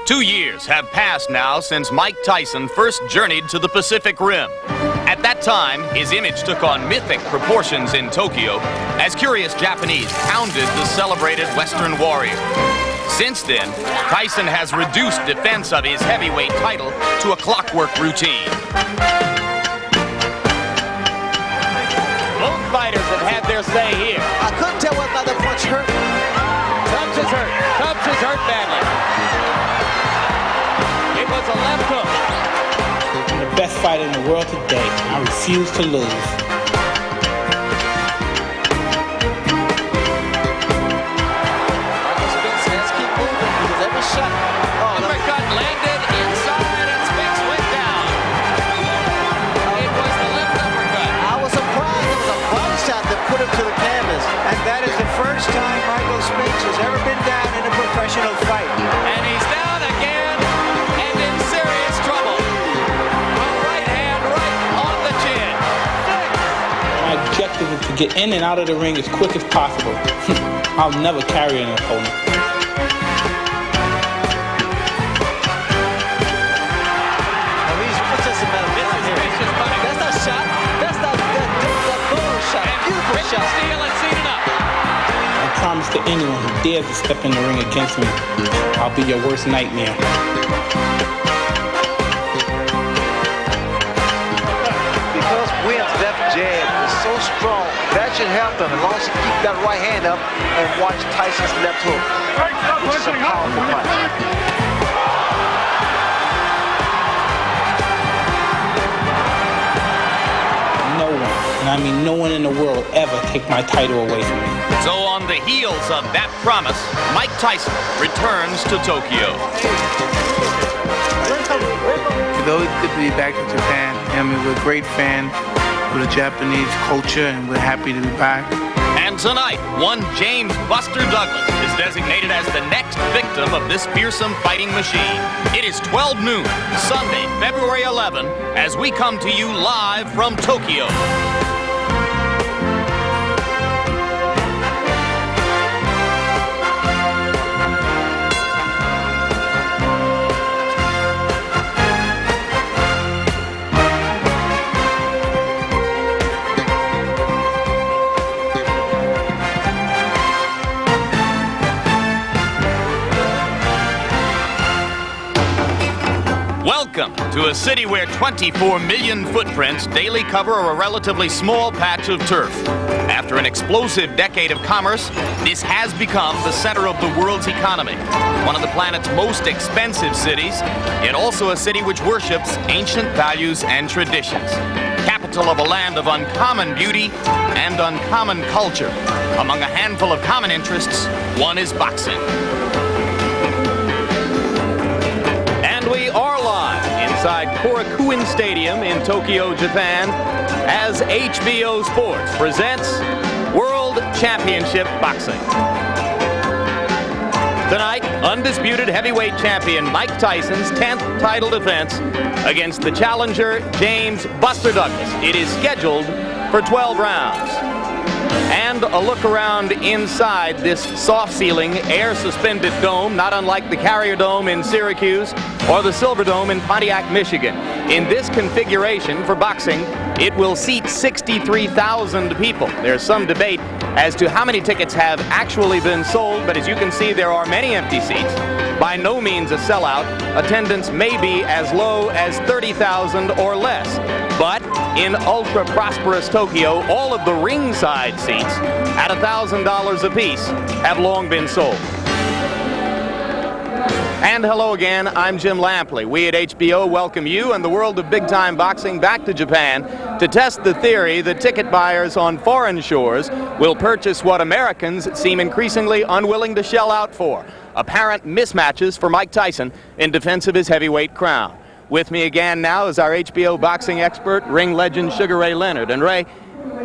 2 years have passed now since Mike Tyson first journeyed to the Pacific Rim. At that time, his image took on mythic proportions in Tokyo as curious Japanese pounded the celebrated Western warrior. Since then, Tyson has reduced defense of his heavyweight title to a clockwork routine. Both fighters have had their say here. I couldn't tell whether or not the punch hurt. Tubbs is hurt. Tubbs is hurt badly. It was a left hook. I'm the best fighter in the world today. I refuse to lose. Let's keep moving because every shot. Uppercut landed inside and Spinks went down. It was the left uppercut. I was surprised it was a body shot that put him to the canvas. And that is the first time Michael Spinks has ever been down in a professional fight. And he's down again and in serious trouble. A right hand right on the chin. My objective is to get in and out of the ring as quick as possible. I'll never carry an opponent. What's this about here? That's not shot. That's not that goal shot. Beautiful shot. Steele and seated up. I promise to anyone who dares to step in the ring against me, I'll be your worst nightmare. Because Wynn's left jab is so strong, that should help him as long as he keep that right hand up and watch Tyson's left hook, which is a powerful punch. No one, and I mean no one in the world, ever take my title away from me. So on the heels of that promise, Mike Tyson returns to Tokyo. It's always good to be back in Japan. I mean, we're a great fan of the Japanese culture, and we're happy to be back. And tonight, one James Buster Douglas is designated as the next victim of this fearsome fighting machine. It is 12 noon, Sunday, February 11, as we come to you live from Tokyo. Welcome to a city where 24 million footprints daily cover a relatively small patch of turf. After an explosive decade of commerce, this has become the center of the world's economy. One of the planet's most expensive cities, yet also a city which worships ancient values and traditions. Capital of a land of uncommon beauty and uncommon culture. Among a handful of common interests, one is boxing. We are live inside Korakuen Stadium in Tokyo, Japan, as HBO Sports presents World Championship Boxing. Tonight, undisputed heavyweight champion Mike Tyson's 10th title defense against the challenger James Buster Douglas. It is scheduled for 12 rounds. And a look around inside this soft-ceiling, air-suspended dome, not unlike the Carrier Dome in Syracuse or the Silver Dome in Pontiac, Michigan. In this configuration for boxing, it will seat 63,000 people. There's some debate as to how many tickets have actually been sold, but as you can see, there are many empty seats. By no means a sellout. Attendance may be as low as 30,000 or less. But in ultra-prosperous Tokyo, all of the ringside seats at $1,000 apiece have long been sold. And hello again, I'm Jim Lampley. We at HBO welcome you and the world of big-time boxing back to Japan to test the theory that ticket buyers on foreign shores will purchase what Americans seem increasingly unwilling to shell out for: apparent mismatches for Mike Tyson in defense of his heavyweight crown. With me again now is our HBO boxing expert, ring legend Sugar Ray Leonard. And Ray,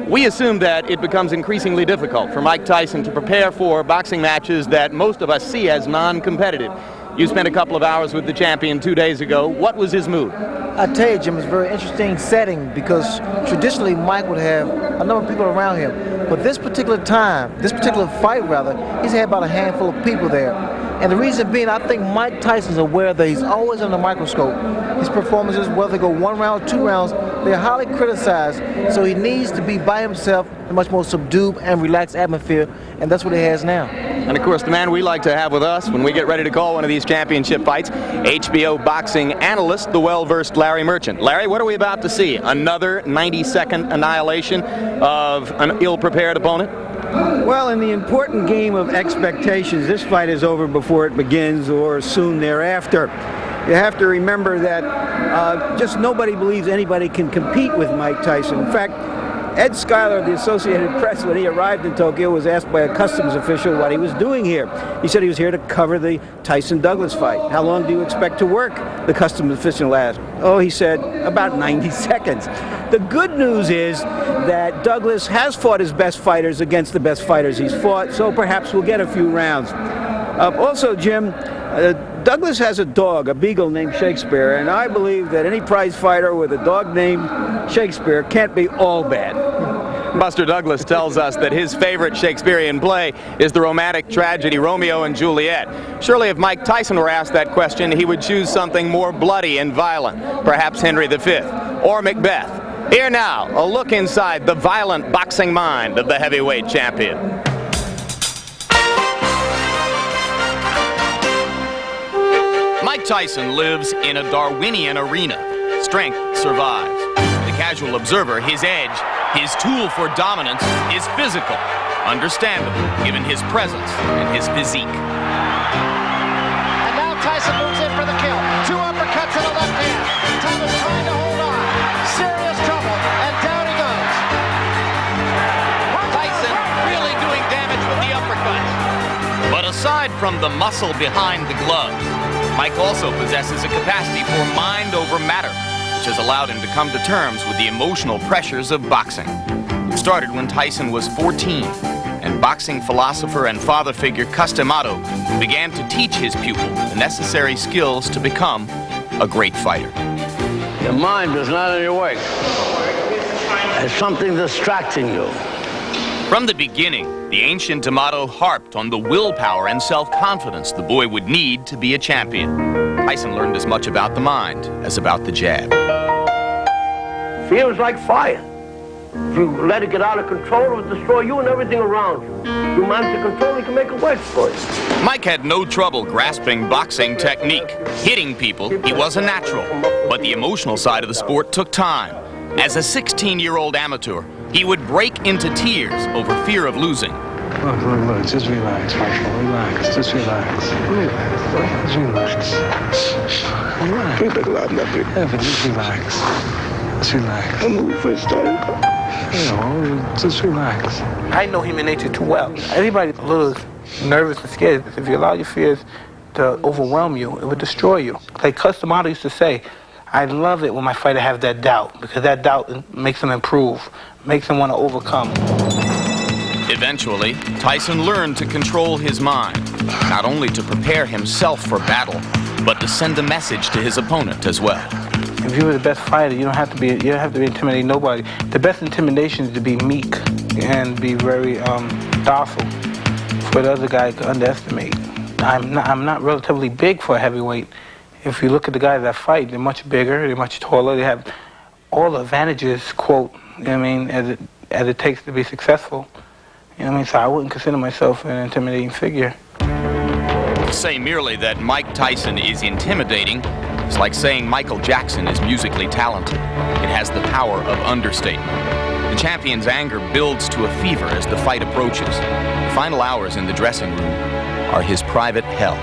we assume that it becomes increasingly difficult for Mike Tyson to prepare for boxing matches that most of us see as non-competitive. You spent a couple of hours with the champion 2 days ago. What was his mood? I tell you, Jim, it's a very interesting setting because traditionally Mike would have a number of people around him. But this particular time, this particular fight rather, he's had about a handful of people there. And the reason being, I think Mike Tyson's aware that he's always under the microscope. His performances, whether they go 1 round, 2 rounds, they're highly criticized. So he needs to be by himself in a much more subdued and relaxed atmosphere, and that's what he has now. And of course, the man we like to have with us when we get ready to call one of these championship fights, HBO boxing analyst, the well-versed Larry Merchant. Larry, what are we about to see? Another 90-second annihilation of an ill-prepared opponent? Well, in the important game of expectations, this fight is over before it begins or soon thereafter. You have to remember that just nobody believes anybody can compete with Mike Tyson. In fact, Ed Schuyler of the Associated Press, when he arrived in Tokyo, was asked by a customs official what he was doing here. He said he was here to cover the Tyson-Douglas fight. How long do you expect to work? The customs official asked. Oh, he said, about 90 seconds. The good news is that Douglas has fought his best fighters against the best fighters he's fought, so perhaps we'll get a few rounds. Also, Jim, Douglas has a dog, a beagle named Shakespeare, and I believe that any prize fighter with a dog named Shakespeare can't be all bad. Buster Douglas tells us that his favorite Shakespearean play is the romantic tragedy Romeo and Juliet. Surely if Mike Tyson were asked that question, he would choose something more bloody and violent, perhaps Henry V or Macbeth. Here now, a look inside the violent boxing mind of the heavyweight champion. Mike Tyson lives in a Darwinian arena. Strength survives. The casual observer, his edge, his tool for dominance is physical. Understandable, given his presence and his physique. And now Tyson moves in for the kill. 2 uppercuts in the left hand. Thomas trying to hold on. Serious trouble, and down he goes. Tyson really doing damage with the uppercuts. But aside from the muscle behind the gloves, Mike also possesses a capacity for mind over matter, which has allowed him to come to terms with the emotional pressures of boxing. It started when Tyson was 14, and boxing philosopher and father figure Cus D'Amato began to teach his pupil the necessary skills to become a great fighter. Your mind is not in your way. There's something distracting you. From the beginning, the ancient D'Amato harped on the willpower and self-confidence the boy would need to be a champion. Tyson learned as much about the mind as about the jab. Fear is like fire. If you let it get out of control, it will destroy you and everything around you. You manage to control it, you can make it work for you. Mike had no trouble grasping boxing technique. Hitting people, he was a natural. But the emotional side of the sport took time. As a 16-year-old amateur, he would break into tears over fear of losing. Look, just relax, Michael, relax, just relax. Just relax. Relax. Yeah, but just relax. Just relax. Just relax. I know human nature too well. Everybody's a little nervous and scared. If you allow your fears to overwhelm you, it would destroy you. Like Cus D'Amato used to say, I love it when my fighter has that doubt, because that doubt makes them improve, makes them want to overcome. Eventually, Tyson learned to control his mind, not only to prepare himself for battle, but to send a message to his opponent as well. If you were the best fighter, you don't have to be intimidating nobody. The best intimidation is to be meek and be very docile for the other guy to underestimate. I'm not relatively big for a heavyweight. If you look at the guys that fight, they're much bigger, they're much taller, they have all the advantages, quote, you know what I mean, as it takes to be successful. You know what I mean? So I wouldn't consider myself an intimidating figure. To say merely that Mike Tyson is intimidating is like saying Michael Jackson is musically talented. It has the power of understatement. The champion's anger builds to a fever as the fight approaches. The final hours in the dressing room are his private hell.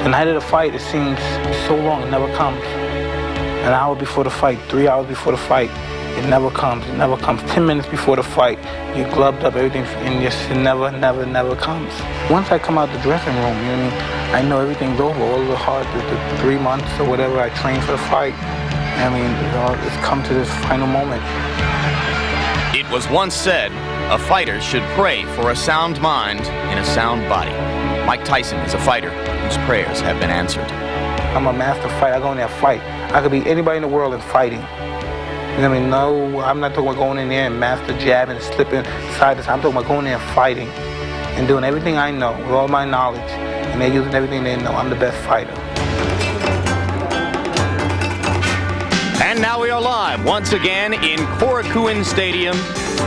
The night of the fight, it seems so long, it never comes. An hour before the fight, 3 hours before the fight, it never comes, it never comes. 10 minutes before the fight, you're gloved up, everything, and it never comes. Once I come out the dressing room, you know what I mean, I know everything's over. All the hard, the 3 months or whatever I trained for the fight, I mean, it's come to this final moment. It was once said, a fighter should pray for a sound mind in a sound body. Mike Tyson is a fighter whose prayers have been answered. I'm a master fighter. I go in there and fight. I could be anybody in the world and fighting. You know what I mean? No, I'm not talking about going in there and master jabbing and slipping side to side. I'm talking about going in there and fighting and doing everything I know with all my knowledge, and they're using everything they know. I'm the best fighter. And now we are live once again in Korakuen Stadium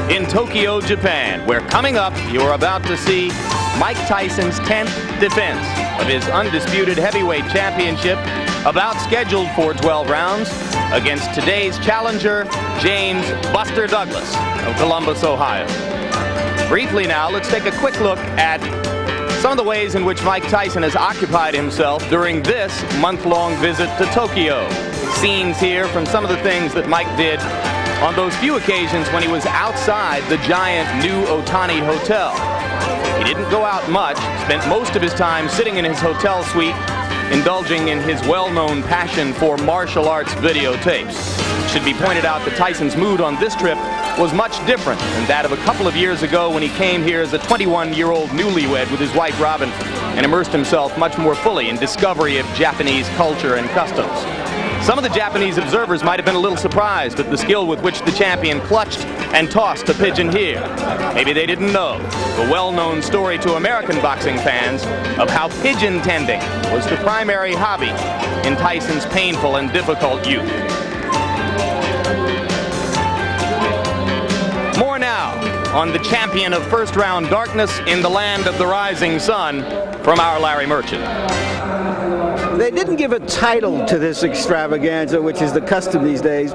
in Tokyo, Japan, where coming up you are about to see Mike Tyson's 10th defense of his undisputed heavyweight championship, about scheduled for 12 rounds, against today's challenger, James "Buster" Douglas of Columbus, Ohio. Briefly now, let's take a quick look at some of the ways in which Mike Tyson has occupied himself during this month-long visit to Tokyo. Scenes here from some of the things that Mike did on those few occasions when he was outside the giant new Otani Hotel. He didn't go out much, spent most of his time sitting in his hotel suite, indulging in his well-known passion for martial arts videotapes. It should be pointed out that Tyson's mood on this trip was much different than that of a couple of years ago when he came here as a 21-year-old newlywed with his wife Robin and immersed himself much more fully in discovery of Japanese culture and customs. Some of the Japanese observers might have been a little surprised at the skill with which the champion clutched and tossed a pigeon here. Maybe they didn't know the well-known story to American boxing fans of how pigeon tending was the primary hobby in Tyson's painful and difficult youth. More now on the champion of first-round darkness in the land of the rising sun from our Larry Merchant. They didn't give a title to this extravaganza, which is the custom these days,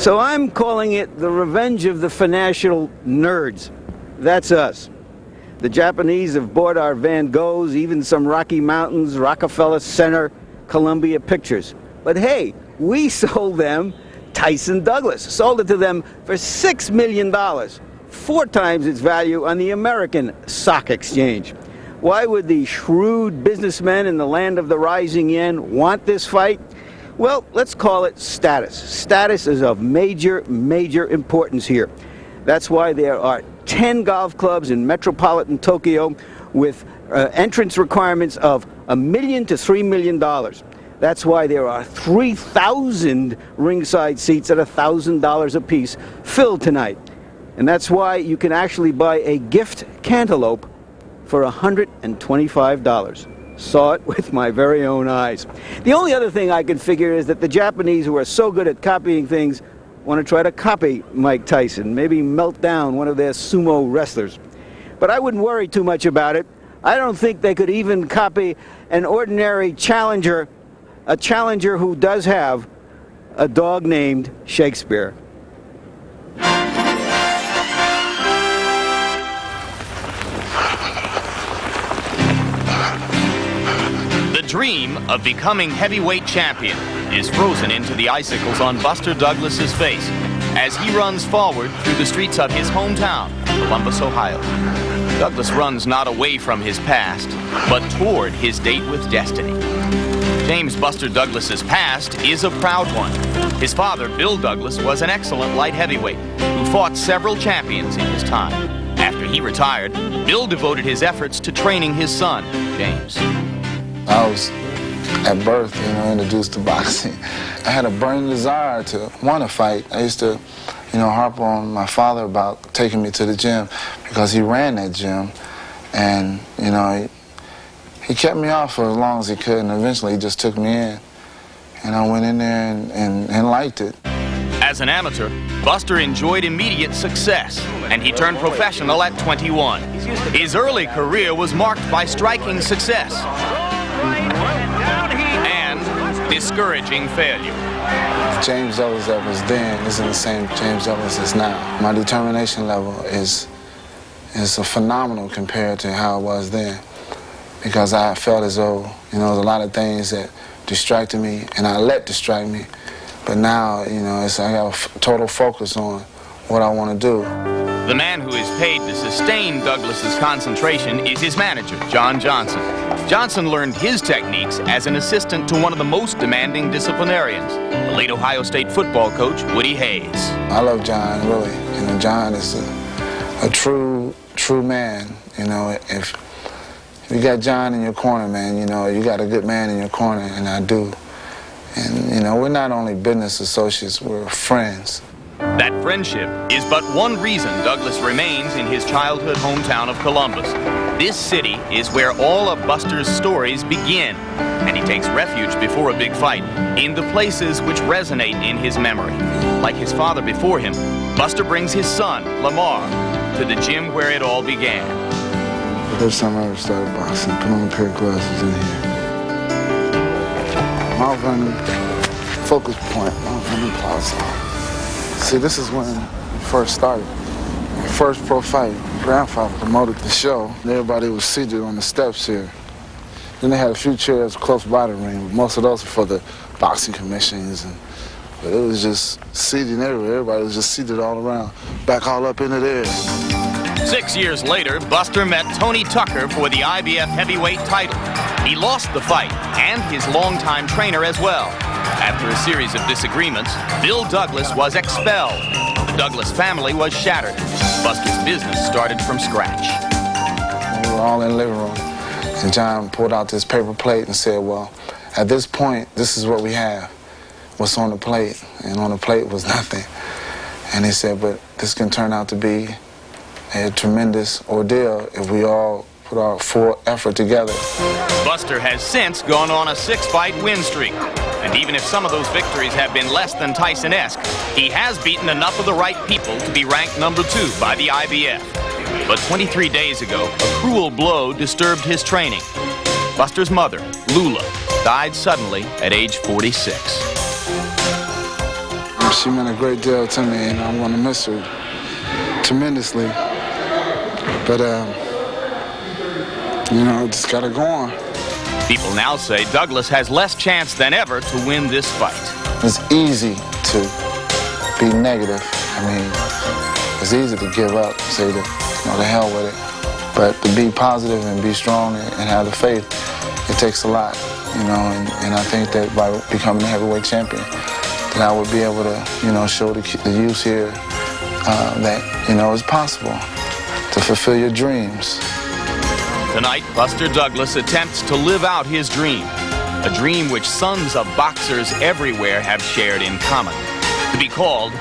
so I'm calling it the Revenge of the Financial Nerds. That's us. The Japanese have bought our Van Goghs, even some Rocky Mountains, Rockefeller Center, Columbia Pictures. But hey, we sold them Tyson Douglas. Sold it to them for $6 million, 4 times its value on the American Stock Exchange. Why would the shrewd businessmen in the land of the rising yen want this fight? Well, let's call it status. Status is of major importance here. That's why there are 10 golf clubs in metropolitan Tokyo with entrance requirements of $1 million to $3 million. That's why there are 3,000 ringside seats at $1,000 apiece filled tonight. And that's why you can actually buy a gift cantaloupe for $125. Saw it with my very own eyes. The only other thing I could figure is that the Japanese, who are so good at copying things, want to try to copy Mike Tyson, maybe melt down one of their sumo wrestlers. But I wouldn't worry too much about it. I don't think they could even copy an ordinary challenger, a challenger who does have a dog named Shakespeare. The dream of becoming heavyweight champion is frozen into the icicles on Buster Douglas's face as he runs forward through the streets of his hometown, Columbus, Ohio. Douglas runs not away from his past, but toward his date with destiny. James "Buster" Douglas's past is a proud one. His father, Bill Douglas, was an excellent light heavyweight who fought several champions in his time. After he retired, Bill devoted his efforts to training his son, James. I was, at birth, introduced to boxing. I had a burning desire to want to fight. I used to, harp on my father about taking me to the gym because he ran that gym. And, he kept me off for as long as he could, and eventually he just took me in. And I went in there and liked it. As an amateur, Buster enjoyed immediate success, and he turned professional at 21. His early career was marked by striking success and discouraging failure. James Douglas that was then isn't the same James Douglas as now. My determination level is phenomenal compared to how it was then, because I felt as though, there was a lot of things that distracted me, and I let distract me. But now, I got a total focus on what I want to do. The man who is paid to sustain Douglas's concentration is his manager, John Johnson. Johnson learned his techniques as an assistant to one of the most demanding disciplinarians, the late Ohio State football coach, Woody Hayes. I love John, really. John is a true man. If you got John in your corner, man, you got a good man in your corner, and I do. And, we're not only business associates, we're friends. That friendship is but one reason Douglas remains in his childhood hometown of Columbus. This city is where all of Buster's stories begin, and he takes refuge before a big fight in the places which resonate in his memory. Like his father before him, Buster brings his son, Lamar, to the gym where it all began. The first time I ever started boxing, put on a pair of glasses in here. Mount Vernon focus point, Mount Vernon Plaza. See, this is when it first started. My first pro fight, grandfather promoted the show. Everybody was seated on the steps here. Then they had a few chairs close by the ring, but most of those were for the boxing commissions. But it was just seating everywhere. Everybody was just seated all around, back all up into there. 6 years later, Buster met Tony Tucker for the IBF heavyweight title. He lost the fight, and his longtime trainer as well. After a series of disagreements, Bill Douglas was expelled. The Douglas family was shattered. Buster's business started from scratch. We were all in the living room, and John pulled out this paper plate and said, well, at this point, this is what we have. What's on the plate? And on the plate was nothing. And he said, but this can turn out to be a tremendous ordeal if we all put our full effort together. Buster has since gone on a 6-fight win streak. And even if some of those victories have been less than Tyson-esque, he has beaten enough of the right people to be ranked number 2 by the IBF. But 23 days ago, a cruel blow disturbed his training. Buster's mother, Lula, died suddenly at age 46. She meant a great deal to me, and I'm going to miss her tremendously. But, you know, just got to go on. People now say Douglas has less chance than ever to win this fight. It's easy to be negative. I mean, it's easy to give up, say the hell with it. But to be positive and be strong and have the faith, it takes a lot, and I think that by becoming a heavyweight champion, that I would be able to, show the youth here that, it's possible to fulfill your dreams. Tonight, Buster Douglas attempts to live out his dream, a dream which sons of boxers everywhere have shared in common, to be called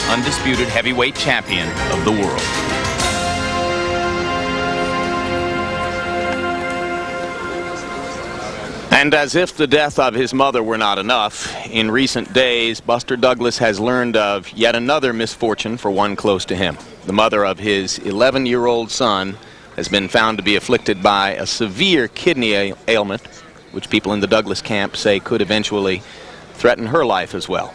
Undisputed Heavyweight Champion of the World. And as if the death of his mother were not enough, in recent days, Buster Douglas has learned of yet another misfortune for one close to him. The mother of his 11-year-old son has been found to be afflicted by a severe kidney ailment, which people in the Douglas camp say could eventually threaten her life as well.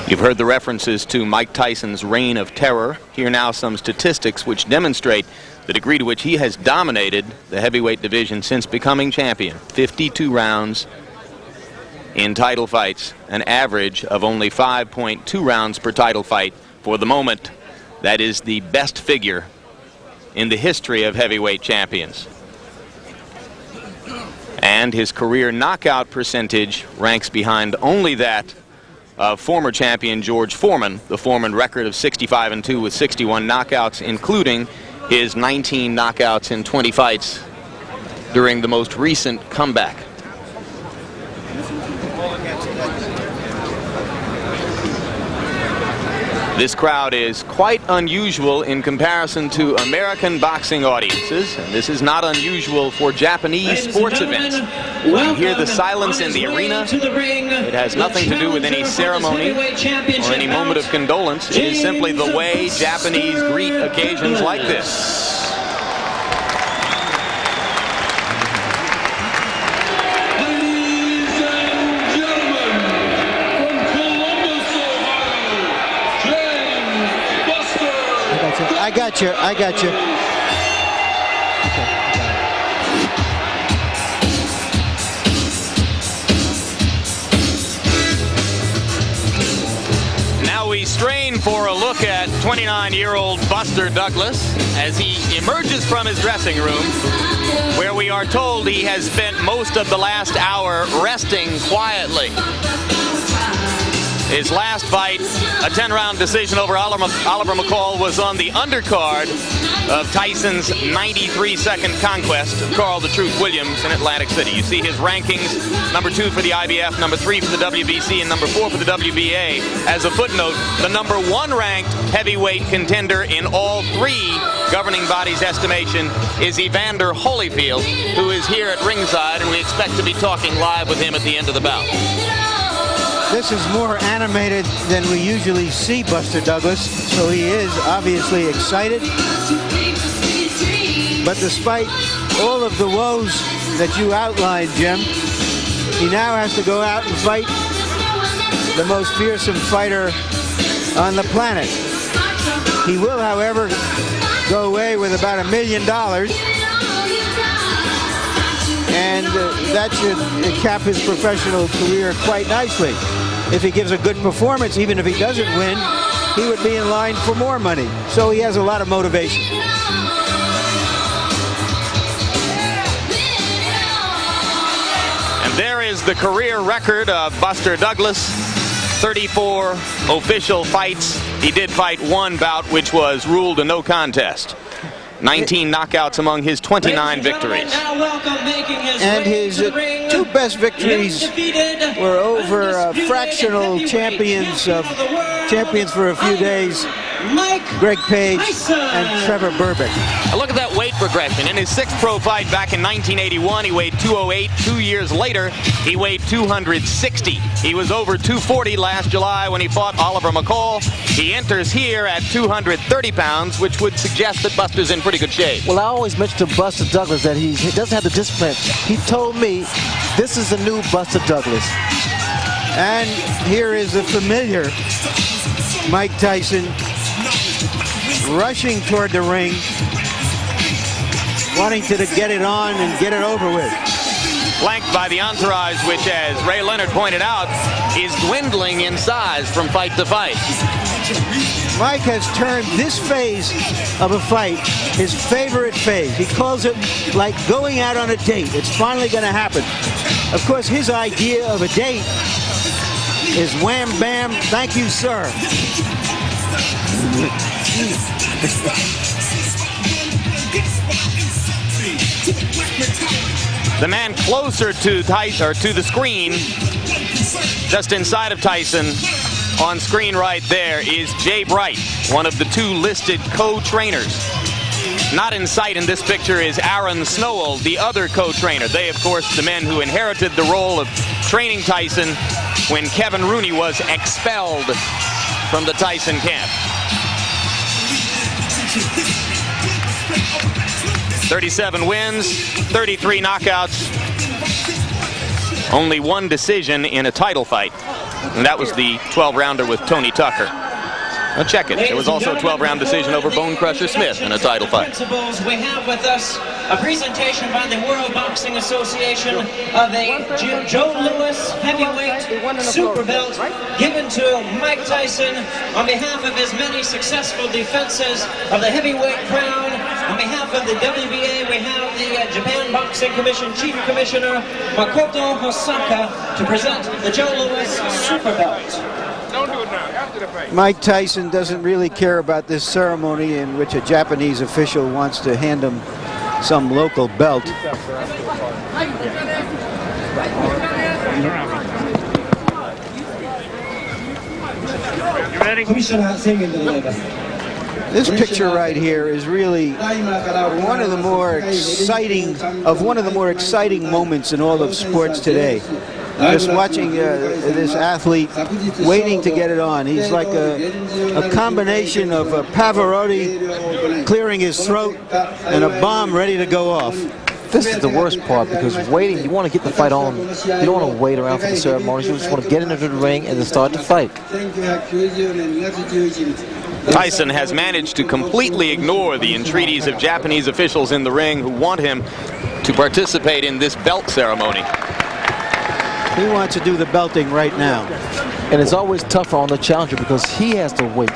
You've heard the references to Mike Tyson's reign of terror. Here now some statistics which demonstrate the degree to which he has dominated the heavyweight division since becoming champion. 52 rounds in title fights, an average of only 5.2 rounds per title fight. For the moment, that is the best figure in the history of heavyweight champions. And his career knockout percentage ranks behind only that of former champion George Foreman, the Foreman record of 65-2 with 61 knockouts, including his 19 knockouts in 20 fights during the most recent comeback. This crowd is quite unusual in comparison to American boxing audiences, and this is not unusual for Japanese sports events. You hear the silence in the arena. It has nothing to do with any ceremony or any moment of condolence. It is simply the way Japanese greet occasions like this. I got you. Now we strain for a look at 29-year-old Buster Douglas as he emerges from his dressing room, where we are told he has spent most of the last hour resting quietly. His last fight, a 10-round decision over Oliver McCall, was on the undercard of Tyson's 93-second conquest of Carl the Truth Williams in Atlantic City. You see his rankings, number 2 for the IBF, number 3 for the WBC, and number 4 for the WBA. As a footnote, the number 1 ranked heavyweight contender in all 3 governing bodies' estimation is Evander Holyfield, who is here at ringside, and we expect to be talking live with him at the end of the bout. This is more animated than we usually see Buster Douglas, so he is obviously excited. But despite all of the woes that you outlined, Jim, he now has to go out and fight the most fearsome fighter on the planet. He will, however, go away with about $1 million. And that should cap his professional career quite nicely. If he gives a good performance, even if he doesn't win, he would be in line for more money. So he has a lot of motivation. And there is the career record of Buster Douglas. 34 official fights. He did fight 1 bout, which was ruled a no contest. 19 knockouts among his 29 victories. And his 2 best victories were over fractional champions for a few days, Greg Page and Trevor Berbick. Look at that weight progression. In his 6th pro fight back in 1981, he weighed 208. 2 years later, he weighed 260. He was over 240 last July when he fought Oliver McCall. He enters here at 230 pounds, which would suggest that Buster's in pretty good shape. Well, I always mention to Buster Douglas that he doesn't have the discipline. He told me this is the new Buster Douglas. And here is the familiar Mike Tyson rushing toward the ring, wanting to get it on and get it over with. Flanked by the entourage, which, as Ray Leonard pointed out, is dwindling in size from fight to fight. Mike has turned this phase of a fight his favorite phase. He calls it like going out on a date. It's finally going to happen. Of course, his idea of a date is wham, bam, thank you, sir. The man closer to Tyson, or to the screen, just inside of Tyson, on screen right there, is Jay Bright, one of the 2 listed co-trainers. Not in sight in this picture is Aaron Snowell, the other co-trainer. They, of course, the men who inherited the role of training Tyson when Kevin Rooney was expelled from the Tyson camp. 37 wins, 33 knockouts, only 1 decision in a title fight, and that was the 12-rounder with Tony Tucker. Now check it. There was also a 12-round decision over Bone Crusher Smith in a title fight. Principals, we have with us a presentation by the World Boxing Association of a Joe Louis heavyweight super belt given to Mike Tyson on behalf of his many successful defenses of the heavyweight crown. On behalf of the WBA, we have the Japan Boxing Commission Chief Commissioner Makoto Hosaka to present the Joe Louis super belt. Mike Tyson doesn't really care about this ceremony in which a Japanese official wants to hand him some local belt. This picture right here is really one of the more exciting moments in all of sports today. Just watching this athlete waiting to get it on. He's like a combination of Pavarotti clearing his throat and a bomb ready to go off. This is the worst part, because waiting, you want to get the fight on. You don't want to wait around for the ceremonies. You just want to get into the ring and then start the fight. Tyson has managed to completely ignore the entreaties of Japanese officials in the ring who want him to participate in this belt ceremony. He wants to do the belting right now. And it's always tougher on the challenger because he has to wait.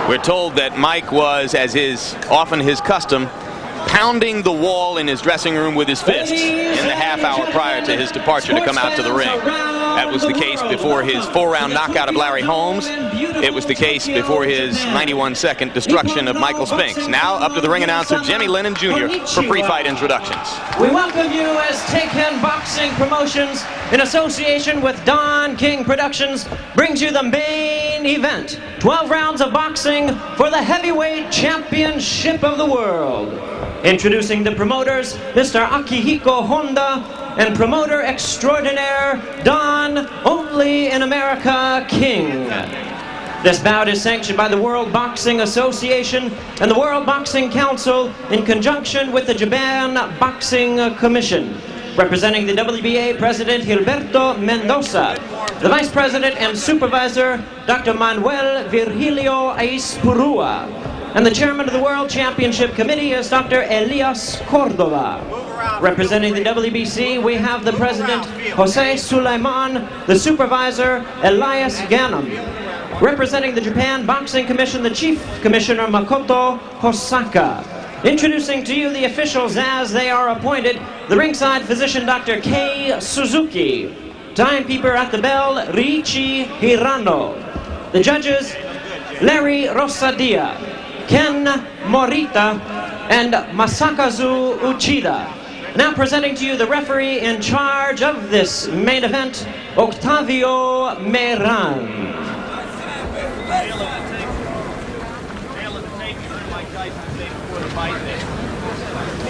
We're told that Mike was, as is often his custom, pounding the wall in his dressing room with his fist in the half hour prior to his departure to come out to the ring. That was the case before his 4-round knockout of Larry Holmes. It was the case before his 91-second destruction of Michael Spinks. Now up to the ring announcer Jimmy Lennon Jr. for pre-fight introductions. We welcome you as Taken Boxing Promotions, in association with Don King Productions, brings you the main event. 12 rounds of boxing for the heavyweight championship of the world. Introducing the promoters, Mr. Akihiko Honda, and promoter extraordinaire, Don Only in America King. This bout is sanctioned by the World Boxing Association and the World Boxing Council in conjunction with the Japan Boxing Commission. Representing the WBA President Gilberto Mendoza, the Vice President and Supervisor, Dr. Manuel Virgilio Aispurua, and the Chairman of the World Championship Committee is Dr. Elias Cordova. Representing the WBC, we have the President, Jose Sulaiman, the Supervisor, Elias Ganem. Representing the Japan Boxing Commission, the Chief Commissioner, Makoto Hosaka. Introducing to you the officials as they are appointed, the ringside physician, Dr. Kei Suzuki. Timekeeper at the bell, Riichi Hirano. The judges, Larry Rosadia, Ken Morita, and Masakazu Uchida. Now presenting to you the referee in charge of this main event, Octavio Meran.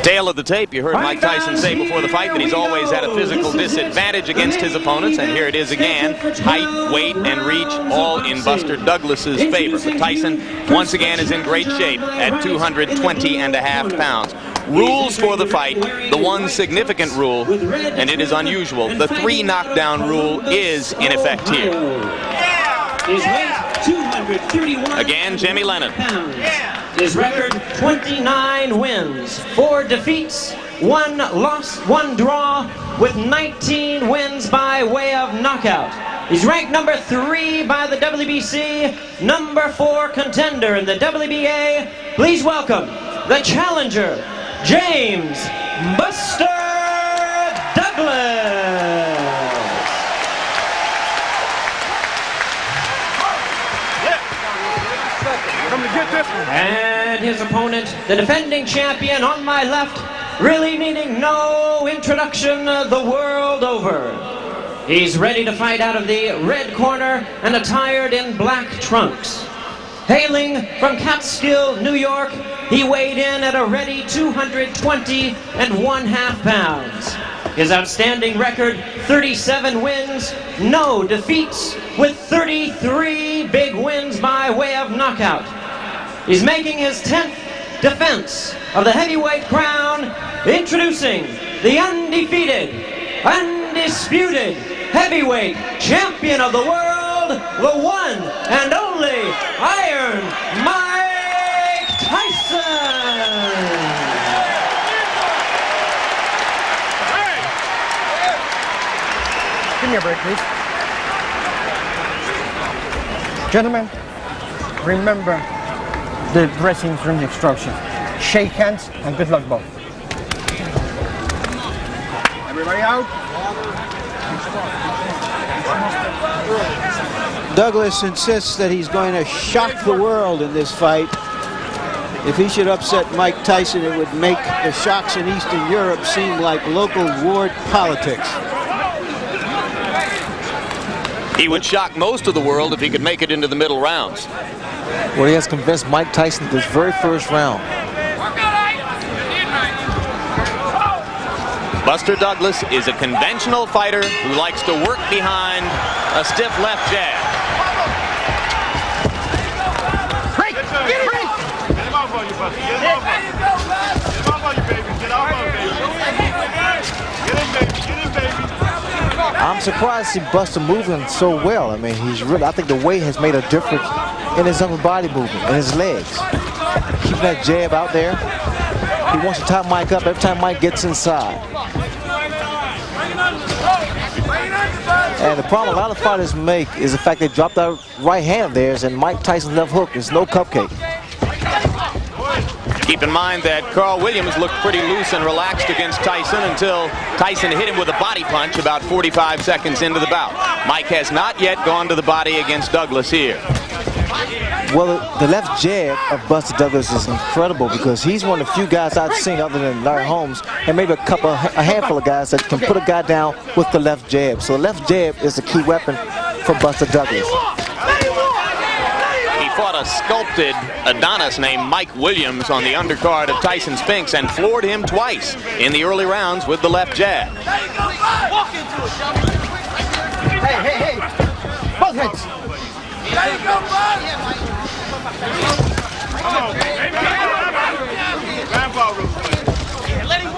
Tail of the tape, you heard Mike Tyson say before the fight that he's always had a physical disadvantage against his opponents, and here it is again. Height, weight, and reach all in Buster Douglas's favor. But Tyson, once again, is in great shape at 220.5 pounds. Rules for the fight, the one significant rule, and it is unusual, the 3 knockdown rule is in effect here. Again, Jimmy Lennon. His record, 29 wins, 4 defeats, 1 loss, 1 draw, with 19 wins by way of knockout. He's ranked number 3 by the WBC, number 4 contender in the WBA. Please welcome the challenger, James Buster Douglas. And his opponent, the defending champion on my left, really needing no introduction the world over. He's ready to fight out of the red corner and attired in black trunks. Hailing from Catskill, New York, he weighed in at a ready 220.5 pounds. His outstanding record, 37 wins, no defeats, with 33 big wins by way of knockout. He's making his 10th defense of the heavyweight crown, introducing the undefeated, undisputed heavyweight champion of the world, the one and only Iron Mike Tyson. Give me a break, please. Gentlemen, remember the dressing room instructions. Shake hands and good luck both. Everybody out. Douglas insists that he's going to shock the world in this fight. If he should upset Mike Tyson, it would make the shocks in Eastern Europe seem like local ward politics. He would shock most of the world if he could make it into the middle rounds. Well, he has convinced Mike Tyson this very first round. Buster Douglas is a conventional fighter who likes to work behind a stiff left jab. Break! Get it! Break! Get him off on you, Buster. Get him off on you. Get him off on you, baby. Get off on you, baby. Get him, baby. Get him, baby. I'm surprised to see Buster moving so well. I mean, he's really, I think the weight has made a difference in his upper body movement and his legs. Keeping that jab out there. He wants to tie Mike up every time Mike gets inside. And the problem a lot of fighters make is the fact they drop that right hand of theirs, and Mike Tyson's left hook is no cupcake. Keep in mind that Carl Williams looked pretty loose and relaxed against Tyson until Tyson hit him with a body punch about 45 seconds into the bout. Mike has not yet gone to the body against Douglas here. Well, the left jab of Buster Douglas is incredible because he's one of the few guys I've seen other than Larry Holmes and maybe a handful of guys that can put a guy down with the left jab. So the left jab is a key weapon for Buster Douglas. He fought a sculpted Adonis named Mike Williams on the undercard of Tyson Spinks and floored him twice in the early rounds with the left jab. Hey, both heads.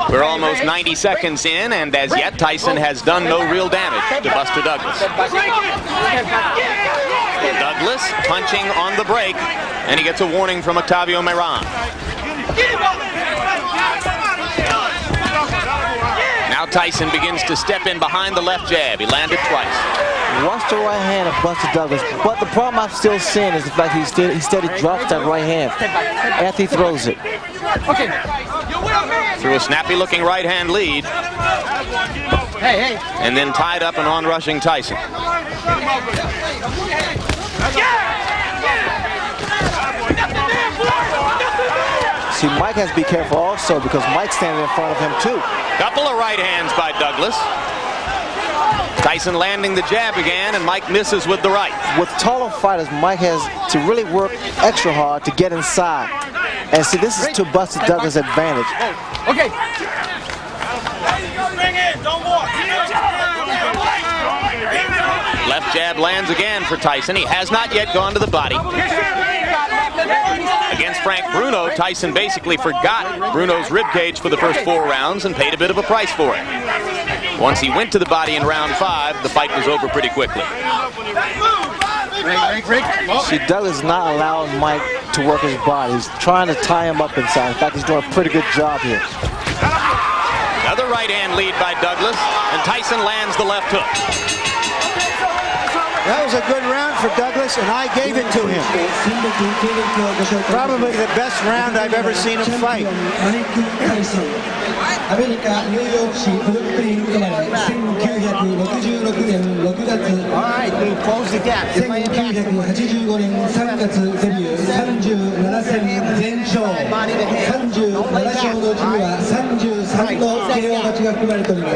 We're almost 90 seconds in, and as yet Tyson has done no real damage to Buster Douglas. Douglas punching on the break, and he gets a warning from Octavio Meran. Now Tyson begins to step in behind the left jab. He landed twice. Watch the right hand of Buster Douglas, but the problem I'm still seeing is the fact he steady drops that right hand after he throws it. Through a snappy-looking right-hand lead. And then tied up and on-rushing Tyson. See, Mike has to be careful also because Mike's standing in front of him too. Couple of right hands by Douglas. Tyson landing the jab again, and Mike misses with the right. With taller fighters, Mike has to really work extra hard to get inside. And see, this is to Buster Douglas' advantage. Okay. Left jab lands again for Tyson. He has not yet gone to the body. Against Frank Bruno, Tyson basically forgot Bruno's ribcage for the first 4 rounds and paid a bit of a price for it. Once he went to the body in round 5, the fight was over pretty quickly. See, Douglas is not allowing Mike to work his body. He's trying to tie him up inside. In fact, he's doing a pretty good job here. Another right hand lead by Douglas, and Tyson lands the left hook. That was a good round for Douglas, and I gave it to him. Probably the best round I've ever seen him fight. アメリカ・ニューヨーク市ブルックリン生まれ1966年6月1985年3月デビュー37戦全勝37勝のうちには33の KO 勝ちが含まれております。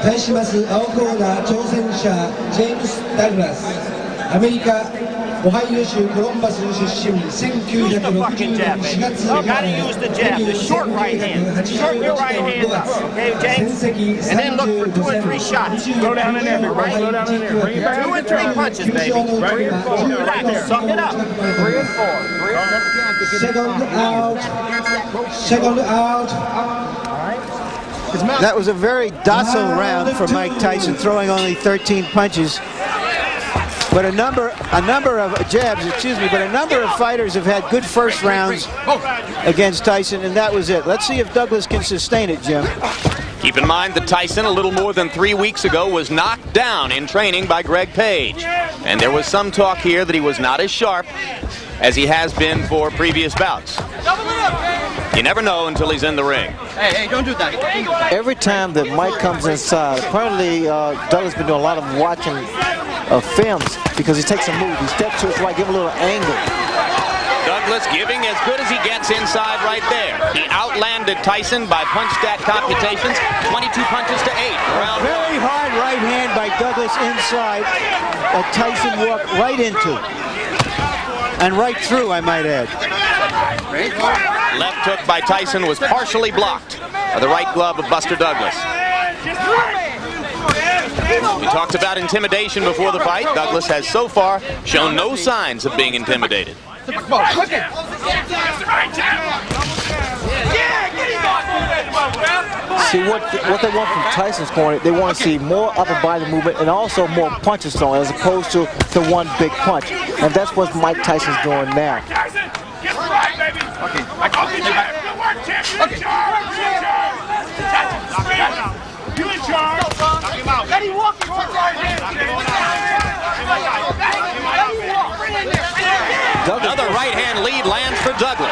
対します青コーナー挑戦者ジェームス・ダグラスアメリカ オハイオ州コロンバス出身1960年4月生まれデビュー1981年5月戦績35戦25回2and 3 punches, baby. 3 and 4. Suck it up. 3 and 4. Second out. That was a very docile round for Mike Tyson, throwing only 13 punches. But a number of jabs, but a number of fighters have had good first rounds against Tyson, and that was it. Let's see if Douglas can sustain it, Jim. Keep in mind that Tyson, a little more than 3 weeks ago, was knocked down in training by Greg Page. And there was some talk here that he was not as sharp as he has been for previous bouts. You never know until he's in the ring. Hey, don't do that. Every time that Mike comes inside, apparently Douglas has been doing a lot of watching films because he takes a move. He steps to his right, give him a little angle. Douglas giving as good as he gets inside right there. He outlanded Tyson by punch stat computations, 22 punches to 8. Round Very hard right hand by Douglas inside that Tyson walked right into. And right through, I might add. Left hook by Tyson was partially blocked by the right glove of Buster Douglas. We talked about intimidation before the fight. Douglas has so far shown no signs of being intimidated. See, what they want from Tyson's corner, they want to see more upper body movement and also more punches thrown as opposed to the one big punch. And that's what Mike Tyson's doing now. You in charge. Knock him out. Let him walk. Let him walk. Bring in there. Another right-hand lead lands for Douglas.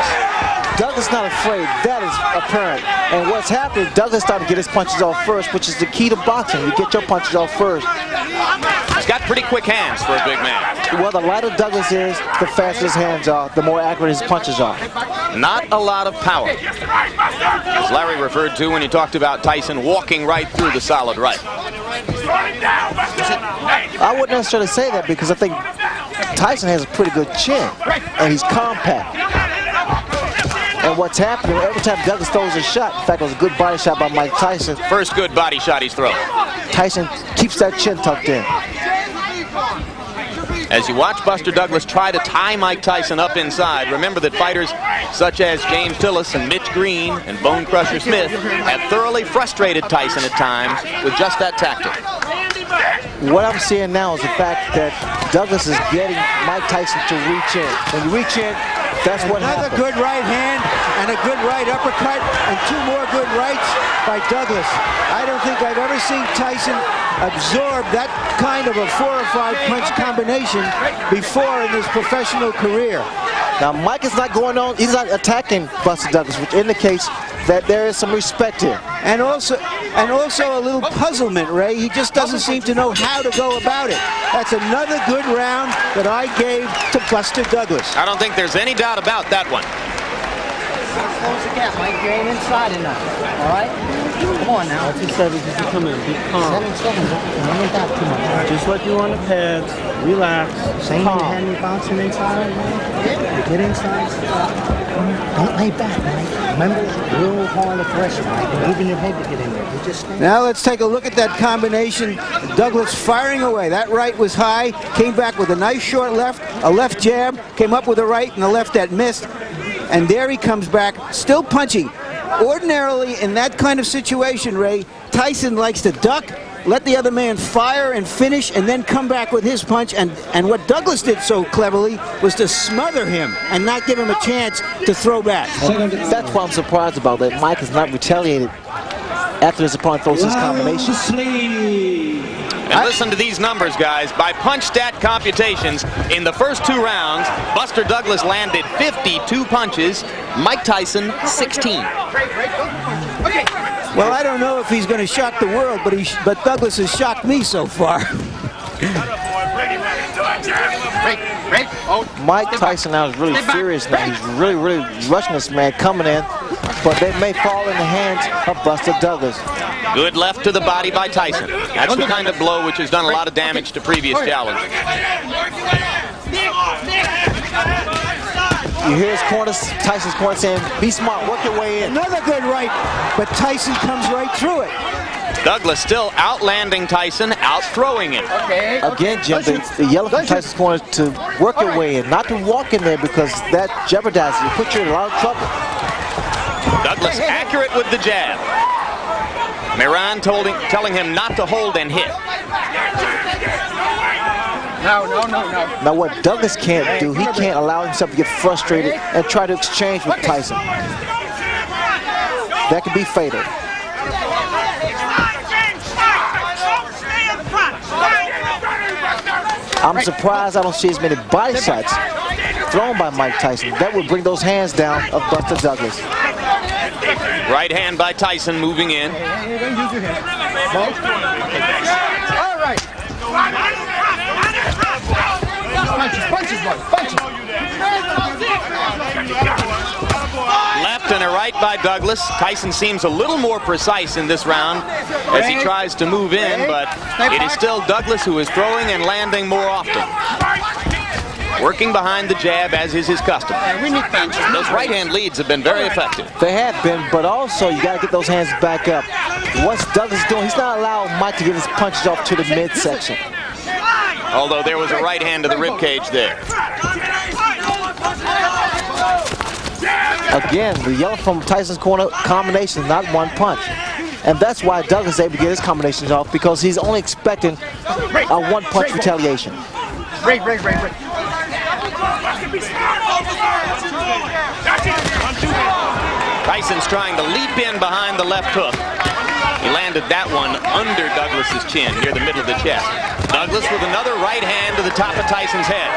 Douglas not afraid. That is apparent. And what's happening, Douglas started to get his punches off first, which is the key to boxing. You get your punches off first. He's got pretty quick hands for a big man. Well, the lighter Douglas is, the faster his hands are, the more accurate his punches are. Not a lot of power. As Larry referred to when he talked about Tyson walking right through the solid right. I wouldn't necessarily say that because I think Tyson has a pretty good chin, and he's compact. And what's happening, every time Douglas throws a shot, in fact, it was a good body shot by Mike Tyson. First good body shot he's thrown. Tyson keeps that chin tucked in. As you watch Buster Douglas try to tie Mike Tyson up inside, remember that fighters such as James Tillis and Mitch Green and Bone Crusher Smith have thoroughly frustrated Tyson at times with just that tactic. What I'm seeing now is the fact that Douglas is getting Mike Tyson to reach in. When you reach in, that's what happens. Another good right hand and a good right uppercut and two more good rights by Douglas. I don't think I've ever seen Tyson absorb that kind of a 4 or 5 punch combination before in his professional career. Now Mike is not going on, he's not attacking Buster Douglas, which indicates that there is some respect here. And also a little puzzlement, Ray. He just doesn't seem to know how to go about it. That's another good round that I gave to Buster Douglas. I don't think there's any doubt about that one. Close the gap, Mike. You ain't inside enough. All right? Come on now. Like you said, just come in, be calm. 7 seconds. Don't get that too much. Just like you on the pads, relax, Same calm. you had me bouncing inside, man. You get inside. Don't lay back, Mike. Remember, real hard to pressure, Mike. Moving your head to get in there. You just stand. Now let's take a look at that combination. Douglas firing away. That right was high, came back with a nice short left, a left jab, came up with a right and a left that missed. And there he comes back, still punching. Ordinarily, in that kind of situation, Ray, Tyson likes to duck, let the other man fire and finish, and then come back with his punch. And what Douglas did so cleverly was to smother him and not give him a chance to throw back. That's what I'm surprised about, that Mike has not retaliated after his opponent throws his combination. And listen to these numbers, guys. By punch stat computations, in the first 2 rounds, Buster Douglas landed 52 punches, Mike Tyson 16. Well, I don't know if he's going to shock the world, but Douglas has shocked me so far. Mike Tyson now is really furious now. He's really rushing this man coming in, but they may fall in the hands of Buster Douglas. Good left to the body by Tyson. That's the kind of blow which has done a lot of damage to previous challengers. You hear his corner, Tyson's corner saying, be smart, work your way in. Another good right, but Tyson comes right through it. Douglas still outlanding Tyson, out-throwing him. Again, Jim, the yellow from Tyson's corner is to work your way in, not to walk in there because that jeopardizes you, put you in a lot of trouble. Douglas accurate with the jab. Miran telling him not to hold and hit. No. Now what Douglas can't do, he can't allow himself to get frustrated and try to exchange with Tyson. That could be fatal. I'm surprised I don't see as many body shots thrown by Mike Tyson. That would bring those hands down of Buster Douglas. Right hand by Tyson moving in. All right. Punches. Left and a right by Douglas. Tyson seems a little more precise in this round as he tries to move in, but it is still Douglas who is throwing and landing more often. Working behind the jab, as is his custom. Those right-hand leads have been very effective. They have been, but also you got to get those hands back up. What's Douglas doing? He's not allowing Mike to get his punches off to the midsection. Although there was a right hand to the rib cage there. Again, the yellow from Tyson's corner combination is not one punch. And that's why Douglas is able to get his combinations off, because he's only expecting a one-punch retaliation. Break. Tyson's trying to leap in behind the left hook. He landed that one under Douglas's chin, near the middle of the chest. Douglas with another right hand to the top of Tyson's head.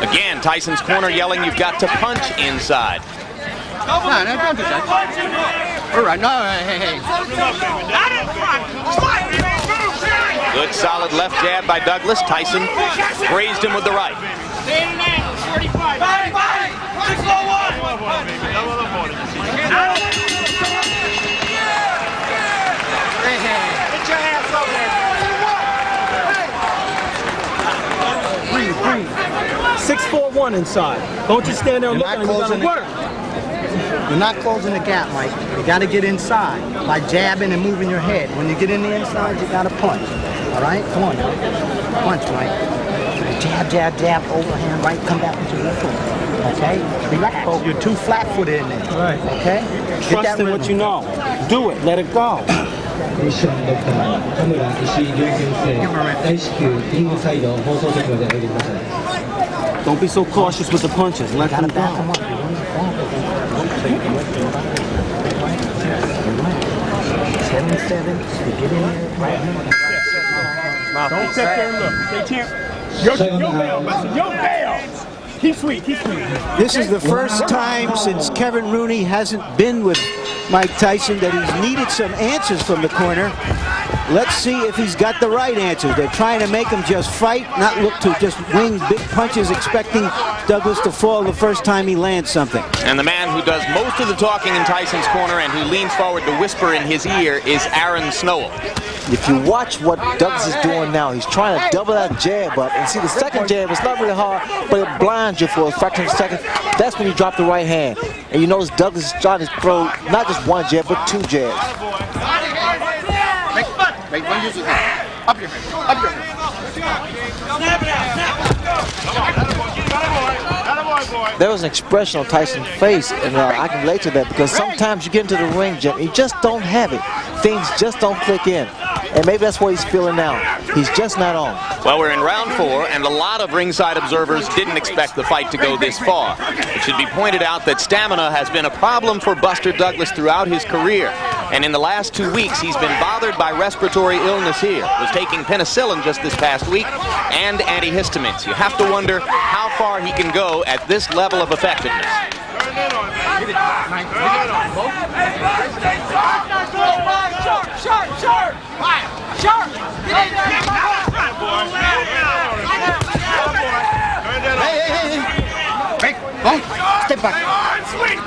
Again, Tyson's corner yelling, you've got to punch inside. No, don't do that. All right, no, hey. Good solid left jab by Douglas. Tyson grazed him with the right. Breathe. 6-4-1 inside. Don't just stand there and look at him. You gotta work. You're not closing the gap, Mike. You got to get inside by jabbing and moving your head. When you get in the inside, you got to punch. All right? Come on now. Punch, Mike. Jab, overhand, right, come back into your foot. Okay? Relax. You're too flat-footed in there. Right. Okay? Trust in what you know. Do it. Let it go. Don't be so cautious with the punches. Let them go. 7-7. You get in there. Right. Don't sit there and look. They can't. Your bail, listen, your bail. Keep sweet. This is the first time since Kevin Rooney hasn't been with Mike Tyson that he's needed some answers from the corner. Let's see if he's got the right answers. They're trying to make him just fight, not look to just wing big punches, expecting Douglas to fall the first time he lands something. And the man who does most of the talking in Tyson's corner and who leans forward to whisper in his ear is Aaron Snowell. If you watch what Douglas is doing now, he's trying to double that jab up. And see, the second jab is not really hard, but it blinds you for a fraction of a second. That's when you drop the right hand. And you notice Douglas is trying to throw not just one jab, but two jabs. Wait, don't use it. Up your face. There was an expression on Tyson's face, and I can relate to that because sometimes you get into the ring, Jim, you just don't have it. Things just don't click in. And maybe that's what he's feeling now. He's just not on. Well, we're in round 4, and a lot of ringside observers didn't expect the fight to go this far. It should be pointed out that stamina has been a problem for Buster Douglas throughout his career. And in the last 2 weeks, he's been bothered by respiratory illness here. Was taking penicillin just this past week and antihistamines. You have to wonder how far he can go at this level of effectiveness. Hey, don't step back.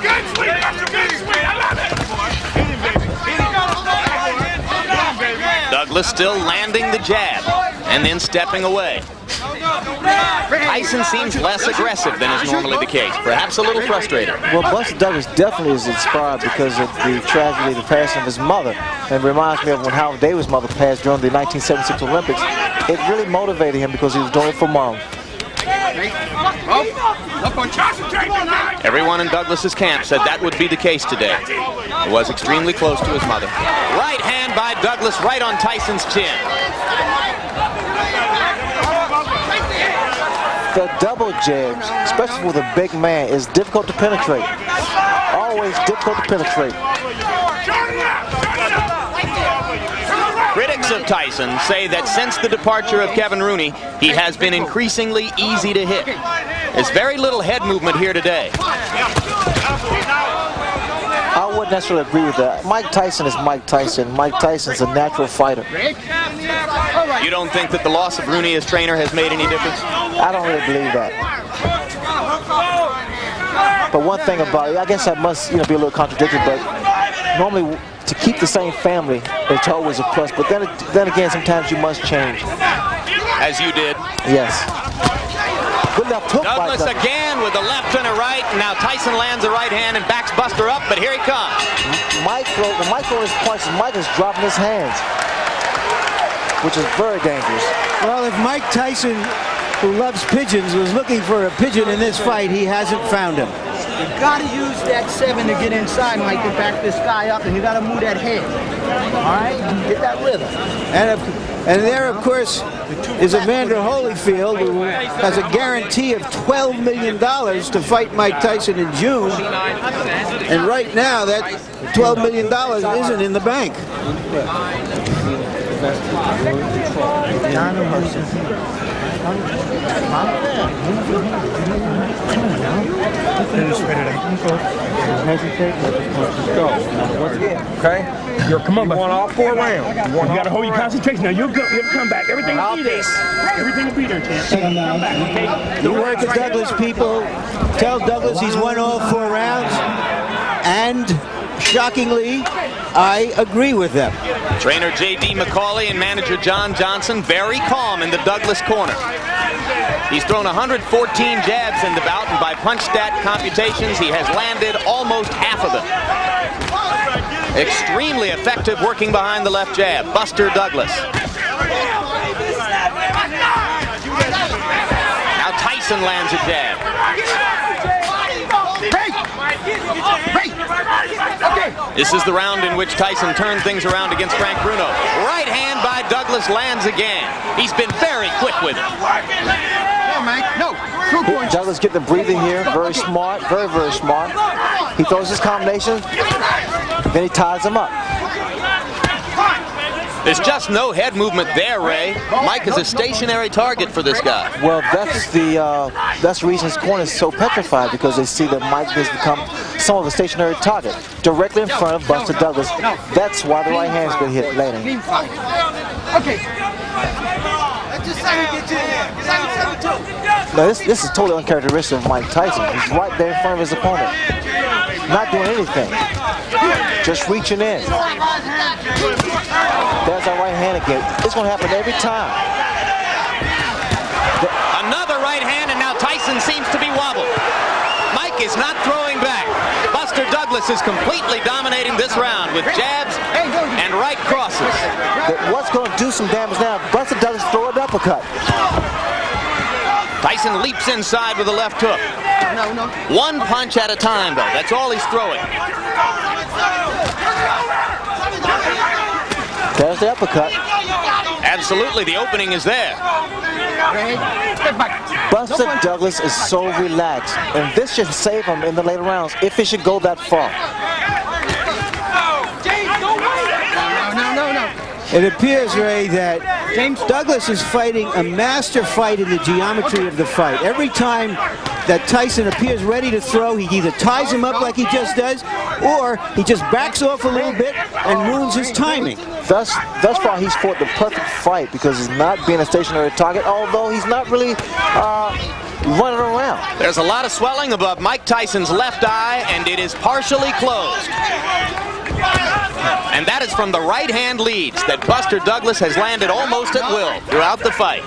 Good sweet. I love it. Douglas still landing the jab and then stepping away. Tyson seems less aggressive than is normally the case, perhaps a little frustrated. Well, Buster Douglas definitely is inspired because of the tragedy of the passing of his mother. And it reminds me of when Howard Davis' mother passed during the 1976 Olympics. It really motivated him because he was doing it for Mom. Everyone in Douglas's camp said that would be the case today. He was extremely close to his mother. Right hand by Douglas right on Tyson's chin. The double jabs, especially with a big man, is difficult to penetrate. Always difficult to penetrate. Critics of Tyson say that since the departure of Kevin Rooney, he has been increasingly easy to hit. There's very little head movement here today. I wouldn't necessarily agree with that. Mike Tyson is Mike Tyson. Mike Tyson's a natural fighter. You don't think that the loss of Rooney as trainer has made any difference? I don't really believe that. But one thing about it, I guess I must be a little contradictory, but normally to keep the same family, it's always a plus. But then again, sometimes you must change. As you did. Yes. Good left hook by Douglas again with a left and a right. Now Tyson lands a right hand and backs Buster up, but here he comes. Mike throwing his punches. Mike is dropping his hands, which is very dangerous. Well, if Mike Tyson, who loves pigeons, was looking for a pigeon in this fight, he hasn't found him. You got to use that 7 to get inside, Mike, to back this guy up, and you got to move that head. All right? Get that rhythm. And there, of course, is Evander Holyfield, who has a guarantee of $12 million to fight Mike Tyson in June. And right now, that $12 million isn't in the bank. Okay? Come on, you want all 4 rounds. You got to hold your concentration. Now you'll come back. Everything will be there. Everything will be there, champ. Come back, okay? You heard the Douglas people. Tell Douglas he's won all 4 rounds. And shockingly, I agree with them. Trainer J.D. McCauley and manager John Johnson very calm in the Douglas corner. He's thrown 114 jabs in the bout, and by punch stat computations, he has landed almost half of them. Extremely effective working behind the left jab, Buster Douglas. Now Tyson lands a jab. This is the round in which Tyson turned things around against Frank Bruno. Right hand by Douglas lands again. He's been very quick with it. Douglas getting the breathing here. Very smart. Very, very smart. He throws his combination. Then he ties him up. There's just no head movement there, Ray. Mike is a stationary target for this guy. Well, that's the reason his corner is so petrified, because they see that Mike has become somewhat of a stationary target directly in front of Buster Douglas. That's why the right hand's been hit landing. Okay. Now this is totally uncharacteristic of Mike Tyson. He's right there in front of his opponent, not doing anything, just reaching in. There's that right hand again. It's going to happen every time. Another right hand, and now Tyson seems to be wobbled. Mike is not throwing back. Buster Douglas is completely dominating this round with jabs and right crosses. What's going to do some damage now? Buster Douglas throw an uppercut. Tyson leaps inside with a left hook. One punch at a time, though. That's all he's throwing. There's the uppercut. Absolutely, the opening is there. Buster Douglas is so relaxed, and this should save him in the later rounds if it should go that far. It appears, Ray, that Douglas is fighting a master fight in the geometry of the fight. Every time that Tyson appears ready to throw, he either ties him up like he just does, or he just backs off a little bit and ruins his timing. Thus far, he's fought the perfect fight because he's not being a stationary target, although he's not really running around. There's a lot of swelling above Mike Tyson's left eye, and it is partially closed. And that is from the right hand leads that Buster Douglas has landed almost at will throughout the fight.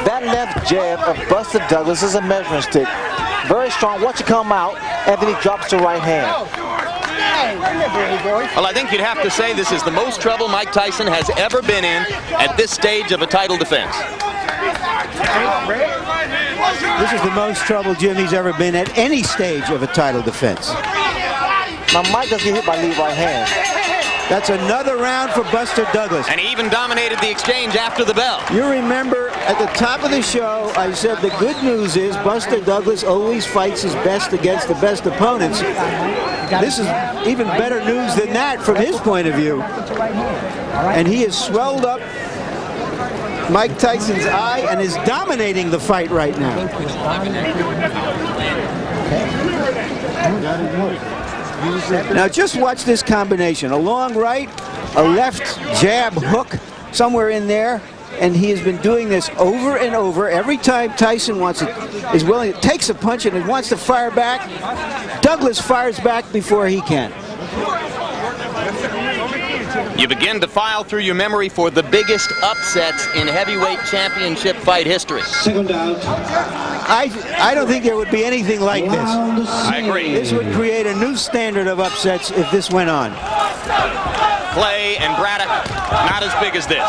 That left jab of Buster Douglas is a measuring stick. Very strong. Watch it come out, and then he drops the right hand. Well, I think you'd have to say this is the most trouble Mike Tyson has ever been in at this stage of a title defense. This is the most trouble Jimmy's ever been at any stage of a title defense. Now, Mike doesn't get hit by lead right hand. That's another round for Buster Douglas. And he even dominated the exchange after the bell. You remember at the top of the show, I said the good news is Buster Douglas always fights his best against the best opponents. This is even better news than that from his point of view. And he has swelled up Mike Tyson's eye and is dominating the fight right now. Now just watch this combination. A long right, a left jab hook somewhere in there, and he has been doing this over and over. Every time Tyson is willing, takes a punch and wants to fire back, Douglas fires back before he can. You begin to file through your memory for the biggest upsets in heavyweight championship fight history. Second out. I don't think there would be anything like this. I agree. This would create a new standard of upsets if this went on. Clay and Braddock, not as big as this.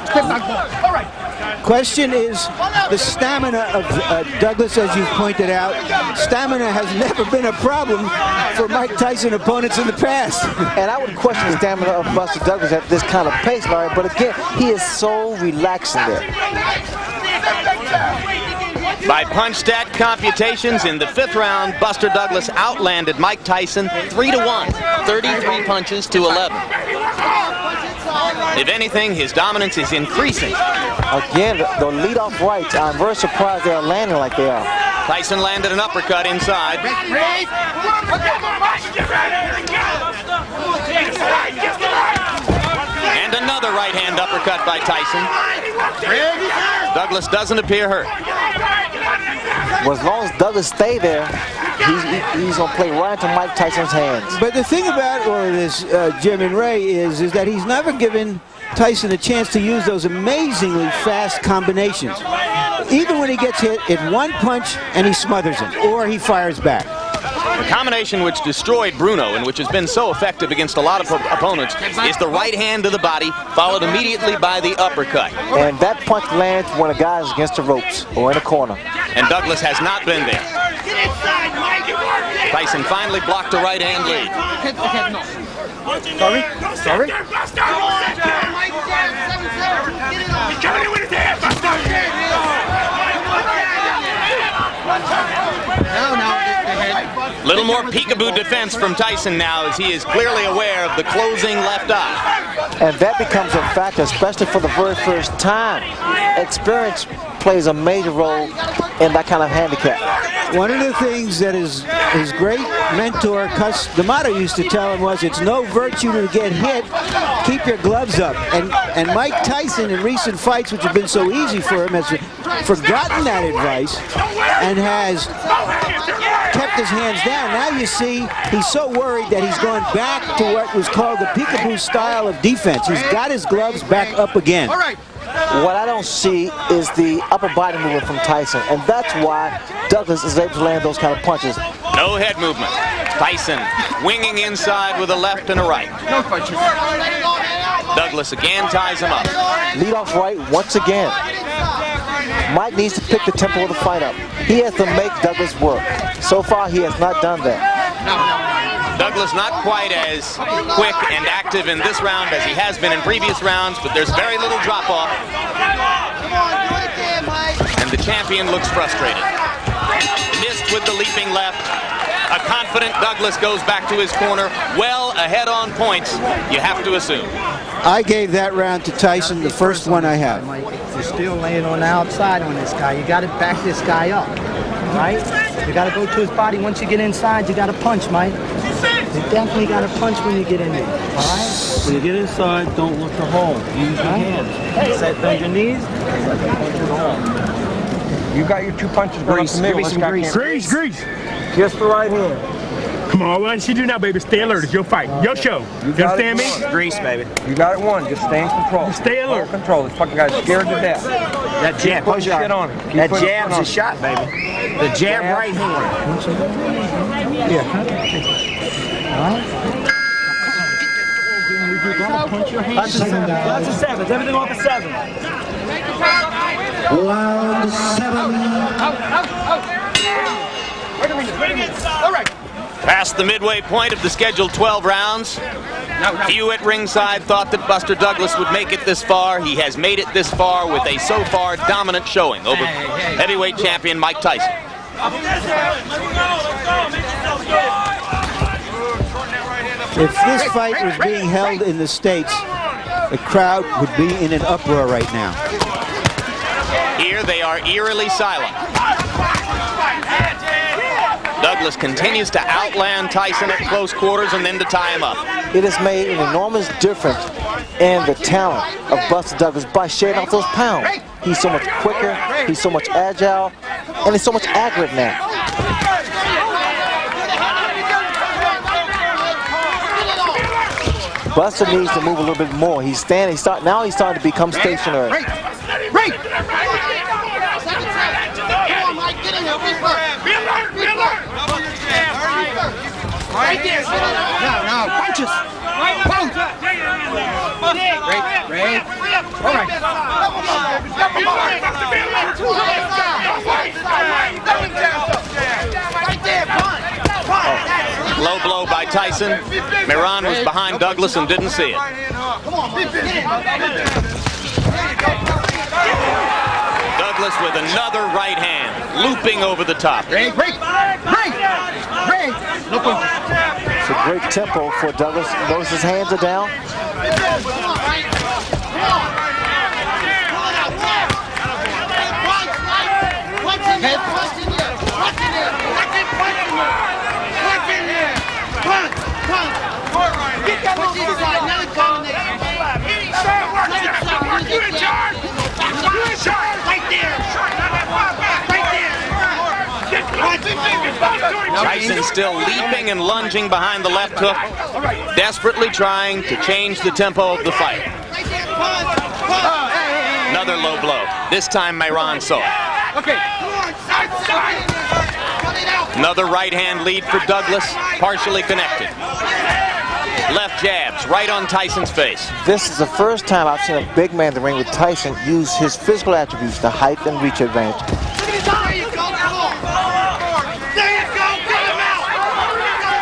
Step back. All right. Question is the stamina of Douglas, as you've pointed out. Stamina has never been a problem for Mike Tyson opponents in the past. And I would question the stamina of Buster Douglas at this kind of pace, Larry, but again, he is so relaxed in there. By punch stat computations, in the 5th round, Buster Douglas outlanded Mike Tyson 3-1, 33 punches to 11. If anything, his dominance is increasing. Again, the leadoff rights, I'm very surprised they are landing like they are. Tyson landed an uppercut inside. And another right hand uppercut by Tyson. Douglas doesn't appear hurt. Well, as long as Douglas stay there, he's going to play right into Mike Tyson's hands. But the thing about all of this, Jim and Ray, is that he's never given Tyson a chance to use those amazingly fast combinations. Even when he gets hit, it's one punch and he smothers him, or he fires back. The combination which destroyed Bruno and which has been so effective against a lot of opponents is the right hand to the body, followed immediately by the uppercut. And that punch lands when a guy is against the ropes or in a corner. And Douglas has not been there. Tyson finally blocked a right hand lead. Sorry? Little more peekaboo defense from Tyson now, as he is clearly aware of the closing left eye. And that becomes a factor, especially for the very first time. Experience plays a major role in that kind of handicap. One of the things that his great mentor, Cus D'Amato, used to tell him was, it's no virtue to get hit, keep your gloves up. And Mike Tyson in recent fights, which have been so easy for him, has forgotten that advice and has kept his hands down. Now you see he's so worried that he's going back to what was called the peekaboo style of defense. He's got his gloves back up again. All right. What I don't see is the upper body movement from Tyson, and that's why Douglas is able to land those kind of punches. No head movement. Tyson winging inside with a left and a right. No punches. Douglas again ties him up. Lead off right once again. Mike needs to pick the tempo of the fight up. He has to make Douglas work. So far, he has not done that. Douglas not quite as quick and active in this round as he has been in previous rounds, but there's very little drop-off. And the champion looks frustrated. Missed with the leaping left. A confident Douglas goes back to his corner, well ahead on points, you have to assume. I gave that round to Tyson, the first one I have. You're still laying on the outside on this guy. You got to back this guy up, right? You got to go to his body. Once you get inside, you got to punch, Mike. You definitely got to punch when you get in there, all right? When you get inside, don't look to hold. Use your hands. Set on your knees. You got your 2 punches going up the middle. Grease. Just the right hand. Come on, what you do now, baby? Stay alert. It's your fight. Your show. You understand me? Grease, baby. You got it won. Just stay in control. Just stay alert. Full control. This fucking guy's scared to death. That jab. Put shit on him. That jab's a shot, baby. The jab right hand. Yeah. All right. You gotta punch your hand. That's a 7. Everything off a 7. Round 7. Wait a minute. All right. Past the midway point of the scheduled 12 rounds. Few at ringside thought that Buster Douglas would make it this far. He has made it this far with a so far dominant showing over heavyweight champion Mike Tyson. If this fight was being held in the States, the crowd would be in an uproar right now. Here they are eerily silent. Douglas continues to outland Tyson at close quarters and then to tie him up. It has made an enormous difference in the talent of Buster Douglas by shedding off those pounds. He's so much quicker, he's so much agile, and he's so much accurate now. Buster needs to move a little bit more. He's standing, now he's starting to become stationary. Right there. No, punches. Punch. Great. All right. Low blow by Tyson. Miran was behind Douglas and didn't see it. Douglas with another right hand, looping over the top. Great. It's a great tempo for Douglas. Notice his hands are down. Tyson still leaping and lunging behind the left hook, desperately trying to change the tempo of the fight. Another low blow. This time Mayron saw it. Okay. Another right hand lead for Douglas, partially connected. Left jabs right on Tyson's face. This is the first time I've seen a big man in the ring with Tyson use his physical attributes, the height and reach advantage.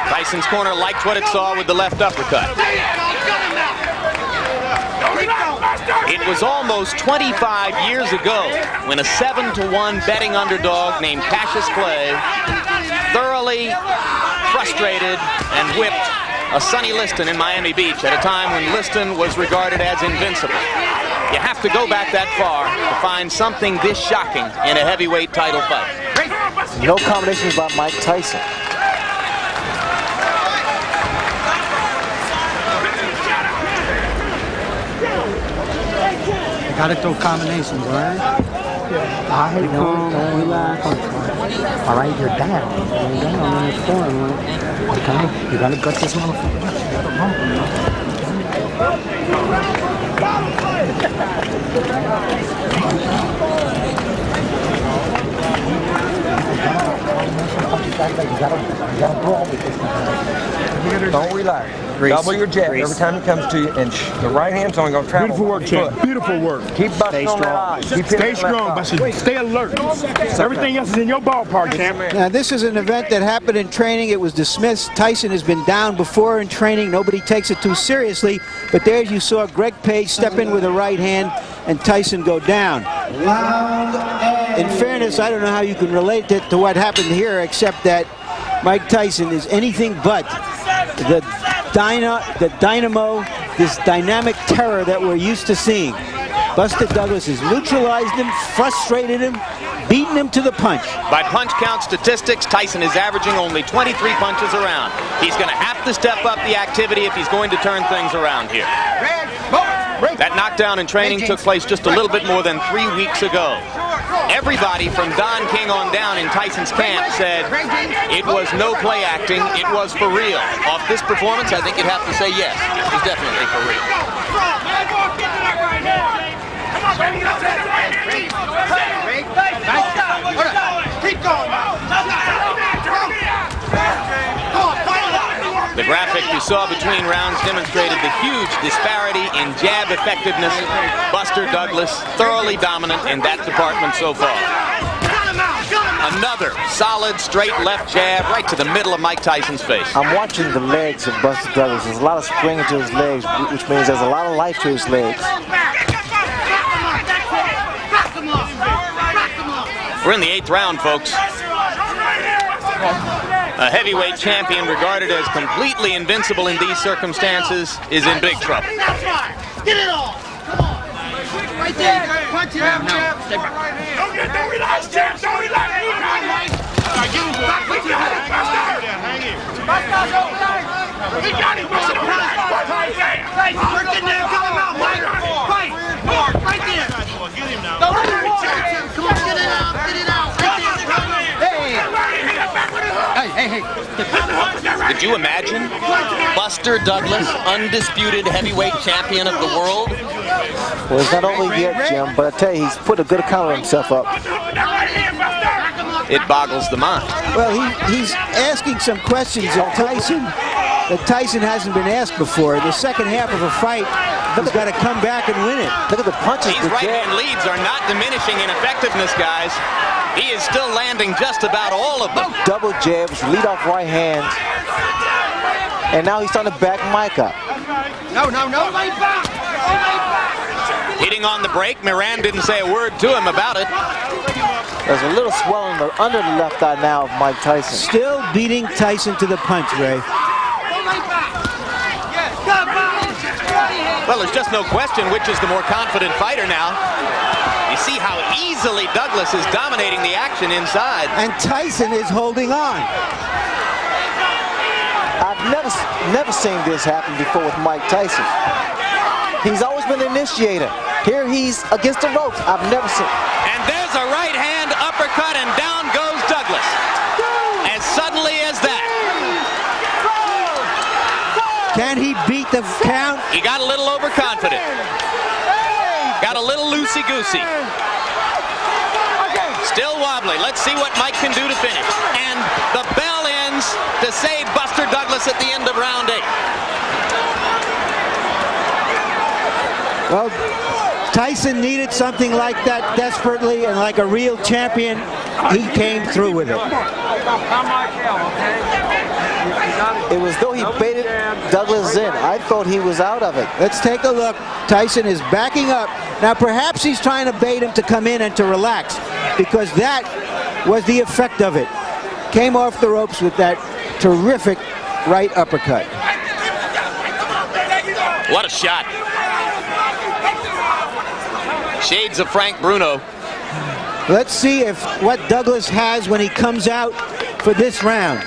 Tyson's corner liked what it saw with the left uppercut. It was almost 25 years ago when a 7-1 betting underdog named Cassius Clay thoroughly frustrated and whipped a Sonny Liston in Miami Beach at a time when Liston was regarded as invincible. You have to go back that far to find something this shocking in a heavyweight title fight. No combinations by Mike Tyson. Gotta throw combinations, all right? All right, don't relax. All right, you're down. You're down on the corner. Okay, you gotta gut this motherfucker. You gotta brawl with this guy. Don't relax. Double your jab every time it comes to you, and the right hand's only going to travel. Beautiful work, champ. Beautiful work. Keep busting on that eye. Stay strong, Buster. Stay alert. Everything else is in your ballpark, champ. Now, this is an event that happened in training. It was dismissed. Tyson has been down before in training. Nobody takes it too seriously. But there you saw Greg Page step in with a right hand and Tyson go down. In fairness, I don't know how you can relate it to what happened here, except that Mike Tyson is anything but the dynamo, this dynamic terror that we're used to seeing. Buster Douglas has neutralized him, frustrated him, beaten him to the punch. By punch count statistics, Tyson is averaging only 23 punches around. He's going to have to step up the activity if he's going to turn things around here. That knockdown in training took place just a little bit more than 3 weeks ago. Everybody from Don King on down in Tyson's camp said it was no play acting, it was for real. Off this performance, I think you'd have to say yes, it was definitely for real. The graphic you saw between rounds demonstrated the huge disparity in jab effectiveness. Buster Douglas thoroughly dominant in that department so far. Another solid straight left jab right to the middle of Mike Tyson's face. I'm watching the legs of Buster Douglas. There's a lot of spring into his legs, which means there's a lot of life to his legs. We're in the 8th round, folks. A heavyweight champion regarded as completely invincible in these circumstances is in big trouble. Get it all! Come on! Right there! Punch it out! Don't relax, champ! Don't relax! He got him! Work it now! Come on, Mike! Fight! Right there! Get him now! Don't let him walk! Come on, get it out! Get it out! Hey. Could you imagine Buster Douglas, undisputed heavyweight champion of the world? Well, it's not over yet, Jim, but I tell you, he's put a good account of himself up. It boggles the mind. Well, he's asking some questions of Tyson that Tyson hasn't been asked before. In the second half of a fight, he's got to come back and win it. Look at the punches. These right-hand leads are not diminishing in effectiveness, guys. He is still landing just about all of them. Double jabs, lead off right hands. And now he's starting to back Mike up. No. Hitting on the break, Moran didn't say a word to him about it. There's a little swelling under the left eye now of Mike Tyson. Still beating Tyson to the punch, Ray. Well, there's just no question which is the more confident fighter now. You see how easily Douglas is dominating the action inside. And Tyson is holding on. I've never seen this happen before with Mike Tyson. He's always been the initiator. Here he's against the ropes. I've never seen. And there's a right hand uppercut, and down goes Douglas. As suddenly as that. Can he beat the count? He got a little overconfident. Got a little loosey-goosey. Still wobbly. Let's see what Mike can do to finish. And the bell ends to save Buster Douglas at the end of round 8. Well, Tyson needed something like that desperately, and like a real champion, he came through with it. It was though he baited Douglas in. I thought he was out of it. Let's take a look. Tyson is backing up. Now perhaps he's trying to bait him to come in and to relax, because that was the effect of it. Came off the ropes with that terrific right uppercut. What a shot. Shades of Frank Bruno. Let's see if what Douglas has when he comes out for this round.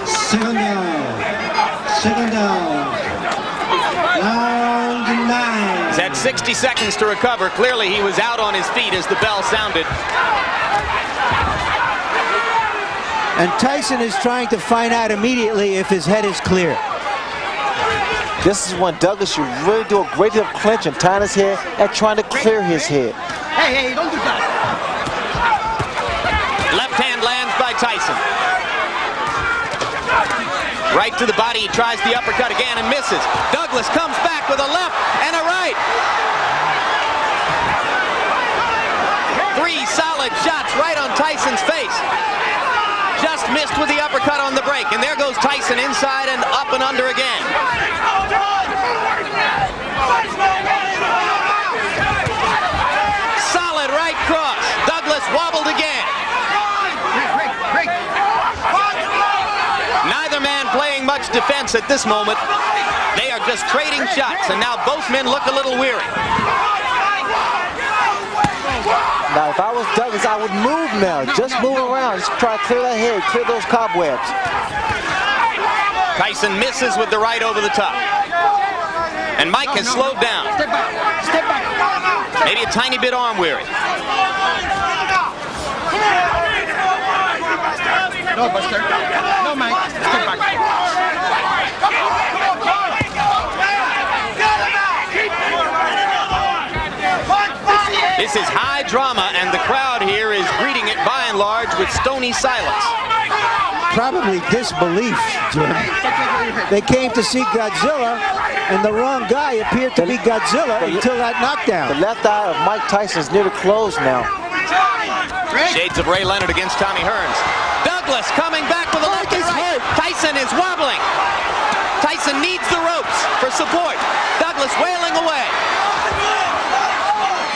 Second down. Second down. Round 9. He's had 60 seconds to recover. Clearly he was out on his feet as the bell sounded. And Tyson is trying to find out immediately if his head is clear. This is when Douglas should really do a great deal of clinching, tying his head and trying to clear his head. Hey, don't do that. Left hand lands by Tyson. Right to the body, he tries the uppercut again and misses. Douglas comes back with a left and a right. 3 solid shots right on Tyson's face. Just missed with the uppercut on the break, and there goes Tyson inside and up and under again. Solid right cross. Douglas wobbled again. Neither man playing much defense at this moment. They are just trading shots, and now both men look a little weary. Now, if I was Douglas, I would move now. Just move around. Just try to clear that head, clear those cobwebs. Tyson misses with the right over the top. And Mike has slowed down. Step back. Step back. Maybe a tiny bit arm weary. No, Buster. No, Mike. Step back. This is high drama, and the crowd here is greeting it by and large with stony silence. Probably disbelief, Jim. They came to see Godzilla, and the wrong guy appeared to be Godzilla until that knockdown. The left eye of Mike Tyson's nearly closed now. Shades of Ray Leonard against Tommy Hearns. Douglas coming back with a left and right. Tyson is wobbling. Tyson needs the ropes for support. Douglas wailing away.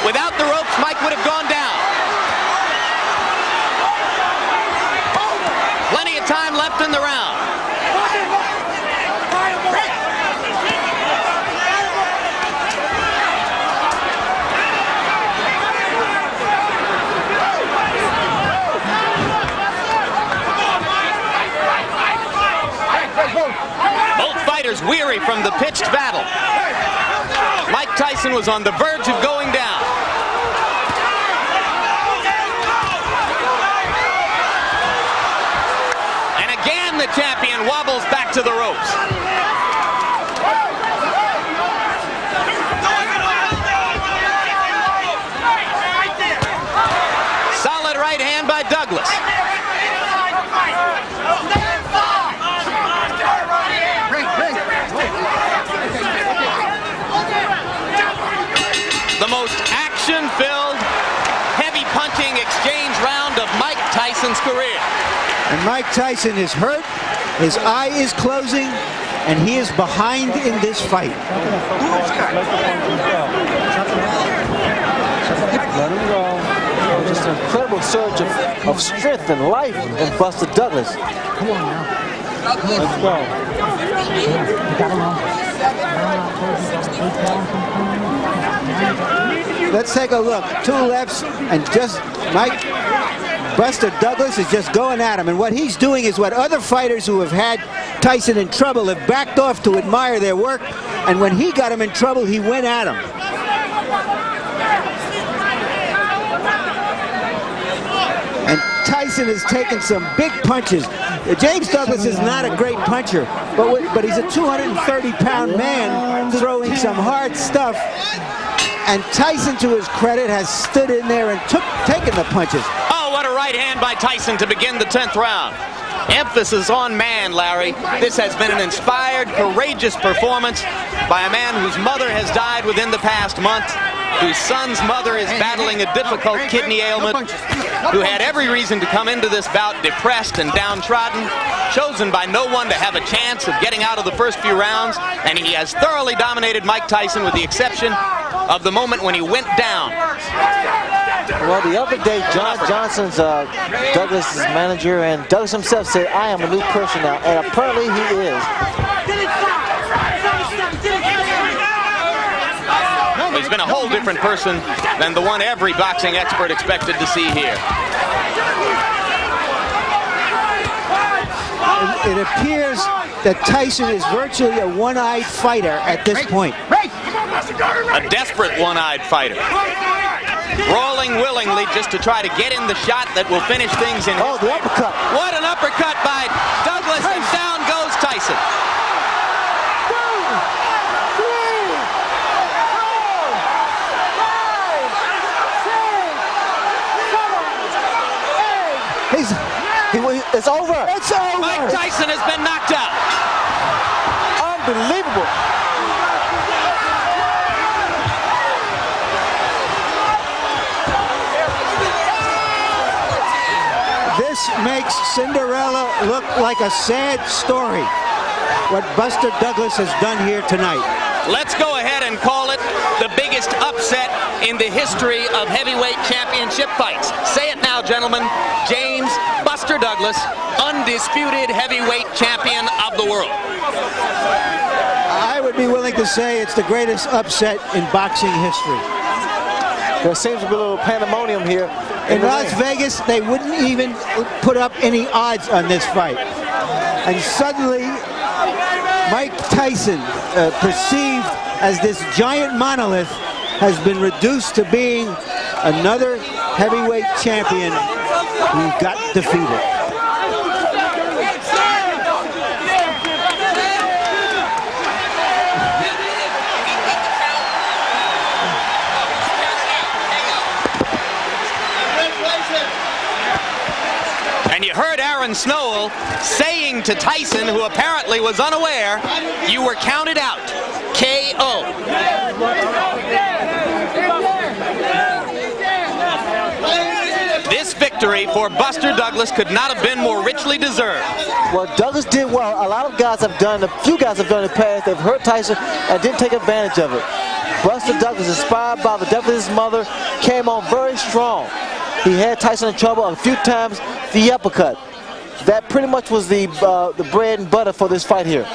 Without the ropes, Mike would have gone down. Plenty of time left in the round. Both fighters weary from the pitched battle. Mike Tyson was on the verge of going down. And again, the champion wobbles back to the ropes. Solid right hand by Douglas. The most action-filled, heavy-punching exchange round of Mike Tyson's career. And Mike Tyson is hurt, his eye is closing, and he is behind in this fight. Let him go. Just an incredible surge of strength and life in Buster Douglas. Come on now. Let's go. You got him on. Let's take a look. 2 lefts, and just Buster Douglas is just going at him. And what he's doing is what other fighters who have had Tyson in trouble have backed off to admire their work. And when he got him in trouble, he went at him. And Tyson has taken some big punches. James Douglas is not a great puncher, but he's a 230-pound man throwing some hard stuff. And Tyson, to his credit, has stood in there and taken the punches. Oh, what a right hand by Tyson to begin the 10th round. Emphasis on man, Larry. This has been an inspired, courageous performance by a man whose mother has died within the past month, whose son's mother is battling a difficult kidney ailment, who had every reason to come into this bout depressed and downtrodden, chosen by no one to have a chance of getting out of the first few rounds, and he has thoroughly dominated Mike Tyson with the exception of the moment when he went down. Well, the other day, John Johnson's Douglas' manager, and Douglas himself said, I am a new person now, and apparently he is. Well, he's been a whole different person than the one every boxing expert expected to see here. It appears that Tyson is virtually a one-eyed fighter at this point. A desperate one-eyed fighter. Brawling willingly just to try to get in the shot that will finish things in. Oh, the uppercut. What an uppercut by Douglas, and down goes Tyson. It's over. It's over. Mike Tyson has been knocked out. Unbelievable. This makes Cinderella look like a sad story, what Buster Douglas has done here tonight. Let's go ahead and call it the biggest upset in the history of heavyweight championship fights. Say it now, gentlemen. James Buster Douglas, undisputed heavyweight champion of the world. I would be willing to say it's the greatest upset in boxing history. There seems to be a little pandemonium here. In Las Vegas, they wouldn't even put up any odds on this fight. And suddenly, Mike Tyson, perceived as this giant monolith, has been reduced to being another heavyweight champion who got defeated. And you heard Aaron Snowell saying to Tyson, who apparently was unaware, you were counted out. KO. This victory for Buster Douglas could not have been more richly deserved. Well, Douglas did well. A lot of guys have done, a few guys have done in the past. They've hurt Tyson and didn't take advantage of it. Buster Douglas, inspired by the death of his mother, came on very strong. He had Tyson in trouble a few times. The uppercut. That pretty much was the bread and butter for this fight here.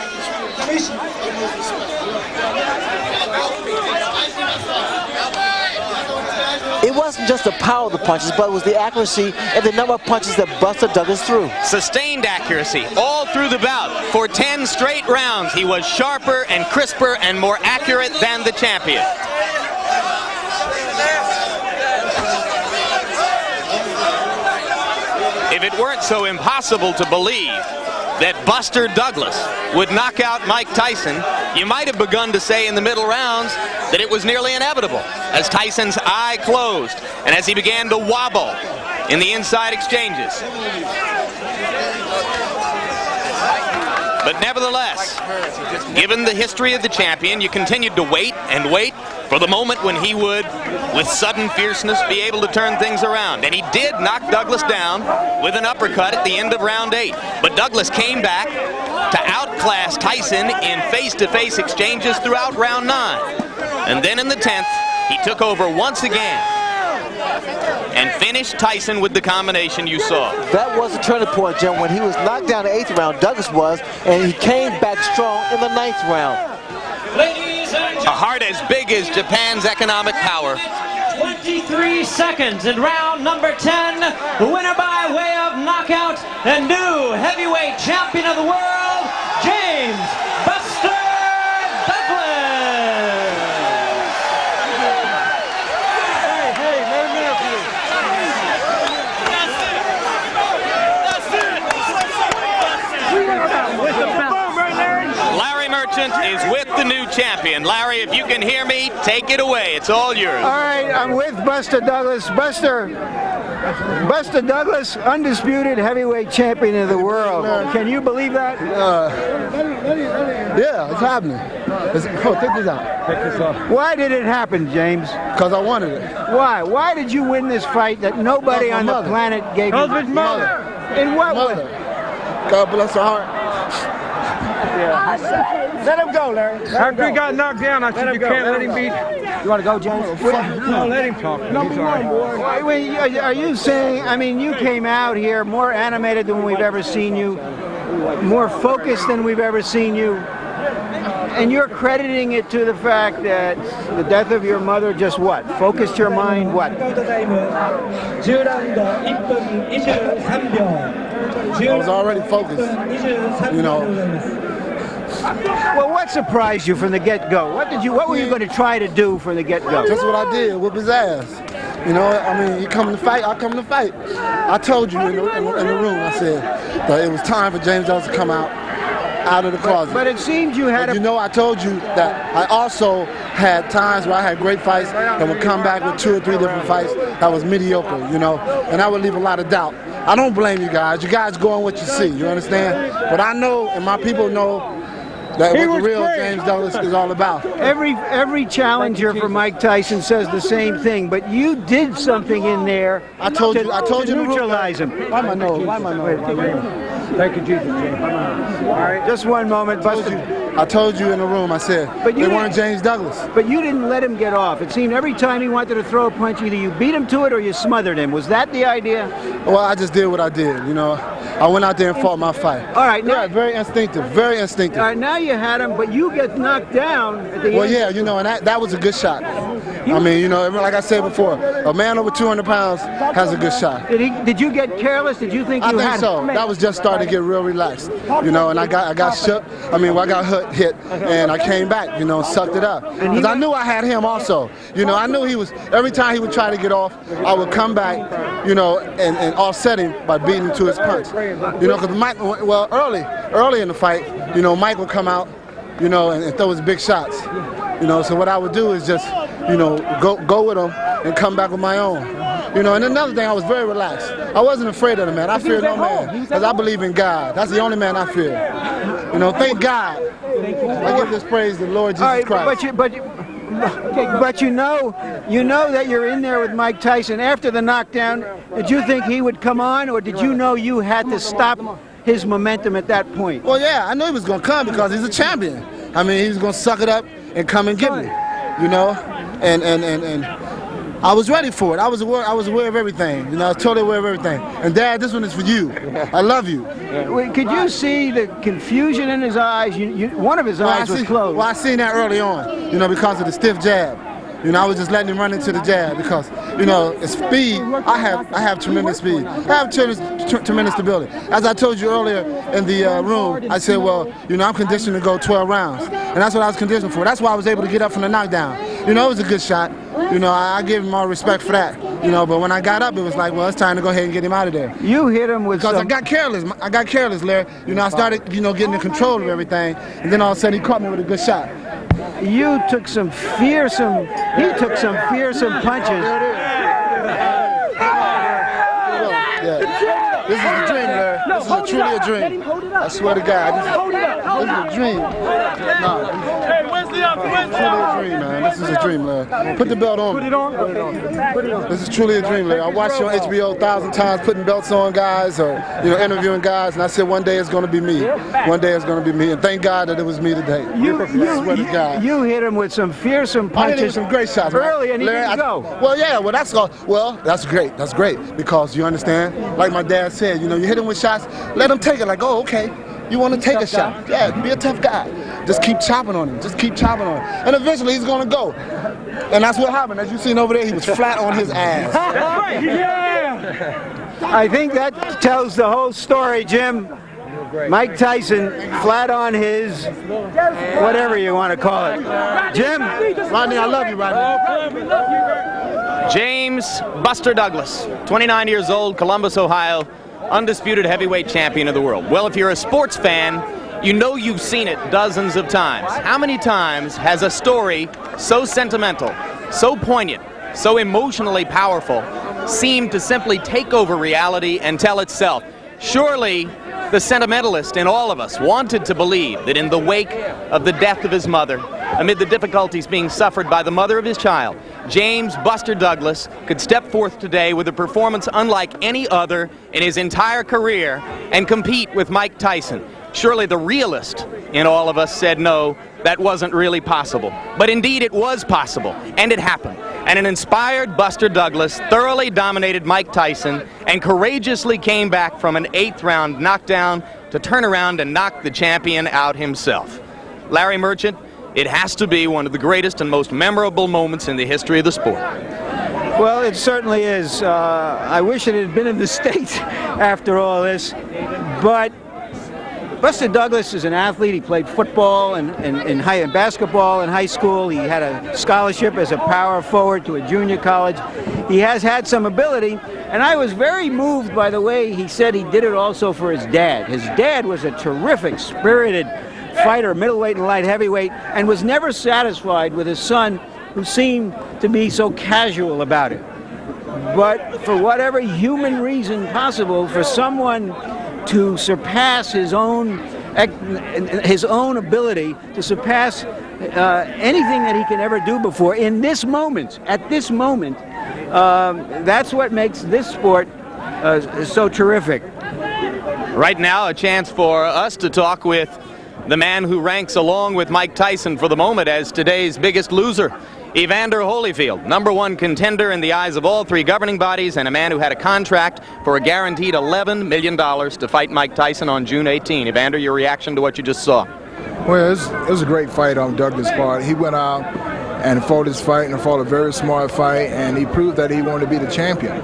It wasn't just the power of the punches, but it was the accuracy and the number of punches that Buster Douglas threw. Sustained accuracy all through the bout. For 10 straight rounds, he was sharper and crisper and more accurate than the champion. If it weren't so impossible to believe that Buster Douglas would knock out Mike Tyson, you might have begun to say in the middle rounds that it was nearly inevitable, as Tyson's eye closed and as he began to wobble in the inside exchanges. But nevertheless, given the history of the champion, you continued to wait and wait for the moment when he would, with sudden fierceness, be able to turn things around. And he did knock Douglas down with an uppercut at the end of round 8. But Douglas came back to outclass Tyson in face-to-face exchanges throughout round 9. And then in the 10th, he took over once again and finished Tyson with the combination you saw. That was the turning point, Jim, when he was knocked down in the 8th round, Douglas was, and he came back strong in the 9th round. Ladies A heart as big as Japan's economic power. 23 seconds in round number 10. The winner by way of knockout and new heavyweight champion of the world, James Buster Douglas. Hey, let him interview. Larry Merchant is with the new champion. Larry, if you can hear me, take it away. It's all yours. All right, I'm with Buster Douglas. Buster Douglas, undisputed heavyweight champion of the world. Can you believe that? Yeah, it's happening. Take this out. Take this off. Why did it happen, James? Because I wanted it. Why? Why did you win this fight that nobody on the planet gave you? His mother. In what way? God bless her heart. Let him go, Larry. After he got knocked down, I said you can't let him beat. You want to go, James? No, let him talk. Number one, boy. Are you saying, I mean, you came out here more animated than we've ever seen you, more focused than we've ever seen you, and you're crediting it to the fact that the death of your mother just what? Focused your mind, what? I was already focused, you know. Well, what surprised you from the get-go? What were you going to try to do from the get-go? Just what I did, whip his ass. You know, I mean, he come to fight, I come to fight. I told you in the room, I said that it was time for James Douglas to come out of the closet. But it seems you had You know, I told you that I also had times where I had great fights and would come back with 2 or 3 different fights that was mediocre, you know, and I would leave a lot of doubt. I don't blame you guys. You guys go on what you see, you understand? But I know, and my people know, that what the real James Douglas is all about. Every challenger for Mike Tyson says the same thing, but you did something in there. I told you to neutralize him. Why my nose? Thank you, Jesus. All right, just one moment, Buster. I told you in the room, I said, they weren't James Douglas. But you didn't let him get off. It seemed every time he wanted to throw a punch, either you beat him to it or you smothered him. Was that the idea? Well, I just did what I did, you know. I went out there and fought my fight. All right, now, yeah, very instinctive, very instinctive. All right, now you had him, but you get knocked down at the end. Well, yeah, you know, and that was a good shot. I mean, you know, like I said before, a man over 200 pounds has a good shot. Did you get careless? Did you think you had? I think so. That was just starting to get real relaxed, you know, and I got shook. I mean, I got hit, and I came back, you know, sucked it up. Because I knew I had him also. You know, I knew he was, every time he would try to get off, I would come back, you know, and offset him by beating him to his punch. You know, because Mike, well, early in the fight, you know, Mike would come out, you know, and throw his big shots. You know, so what I would do is just, you know, go with him and come back with my own. You know, and another thing, I was very relaxed. I wasn't afraid of the man. I fear no man, because I believe in God. That's the only man I fear. You know, thank God. I give this praise to the Lord Jesus Christ. But you know that you're in there with Mike Tyson. After the knockdown, did you think he would come on, or did you know you had to stop his momentum at that point? Well, yeah, I knew he was going to come because he's a champion. I mean, he was going to suck it up and come and get me, you know, and I was ready for it. I was aware of everything. You know, I was totally aware of everything. And Dad, this one is for you. I love you. Could you see the confusion in his eyes? One of his eyes was closed. Well, I seen that early on, you know, because of the stiff jab. You know, I was just letting him run into the jab because, you know, it's speed. I have tremendous speed. I have tremendous stability. As I told you earlier in the room, I said, well, you know, I'm conditioned to go 12 rounds. And that's what I was conditioned for. That's why I was able to get up from the knockdown. You know, it was a good shot. You know, I give him all respect for that. You know, but when I got up, it was like, well, it's time to go ahead and get him out of there. You hit him with because I got careless. I got careless, Larry. You know, I started, you know, getting in control of everything. And then all of a sudden, he caught me with a good shot. You took some fearsome, he took some fearsome punches. Yeah. This is a dream, Larry. This is truly a dream. I swear to God. This is a dream. Hey, where's the other? This is truly a dream, man. This is a dream, Larry. Put the belt on. Put it on. Put it on. This is truly a dream, Larry. I watched you on HBO 1,000 times putting belts on guys or, you know, interviewing guys, and I said one day it's going to be me. One day it's going to be me, and thank God that it was me today. I swear to God. You hit him with some fearsome punches. I hit him with some great shots, man. Early, and he didn't go. Well, yeah, well, that's great. That's great, because you understand, like my dad said, you know, you hit him with shots, let him take it like, oh, okay. You want to take a shot. Yeah, be a tough guy. Just keep chopping on him. Just keep chopping on him. And eventually he's going to go. And that's what happened. As you've seen over there, he was flat on his ass. I think that tells the whole story, Jim. Mike Tyson flat on his, whatever you want to call it. Jim? Rodney, I love you, Rodney. James Buster Douglas, 29 years old, Columbus, Ohio, undisputed heavyweight champion of the world. Well, if you're a sports fan, you know you've seen it dozens of times. How many times has a story so sentimental, so poignant, so emotionally powerful seemed to simply take over reality and tell itself? Surely the sentimentalist in all of us wanted to believe that in the wake of the death of his mother, amid the difficulties being suffered by the mother of his child, James Buster Douglas could step forth today with a performance unlike any other in his entire career and compete with Mike Tyson. Surely the realist in all of us said no, that wasn't really possible. But indeed it was possible, and it happened. And an inspired Buster Douglas thoroughly dominated Mike Tyson and courageously came back from an 8th round knockdown to turn around and knock the champion out himself. Larry Merchant, it has to be one of the greatest and most memorable moments in the history of the sport. Well, it certainly is. I wish it had been in the States after all this, but Buster Douglas is an athlete. He played football and basketball in high school. He had a scholarship as a power forward to a junior college. He has had some ability, and I was very moved by the way he said he did it also for his dad. His dad was a terrific, spirited fighter, middleweight and light heavyweight, and was never satisfied with his son, who seemed to be so casual about it. But for whatever human reason possible, for someone to surpass his own ability, to surpass anything that he can ever do before in this moment, at this moment, that's what makes this sport so terrific. Right now, a chance for us to talk with the man who ranks along with Mike Tyson for the moment as today's biggest loser, Evander Holyfield, #1 contender in the eyes of all 3 governing bodies, and a man who had a contract for a guaranteed $11 million to fight Mike Tyson on June 18. Evander, your reaction to what you just saw? Well, it was a great fight on Douglas' part. He went out and fought his fight and fought a very smart fight, and he proved that he wanted to be the champion.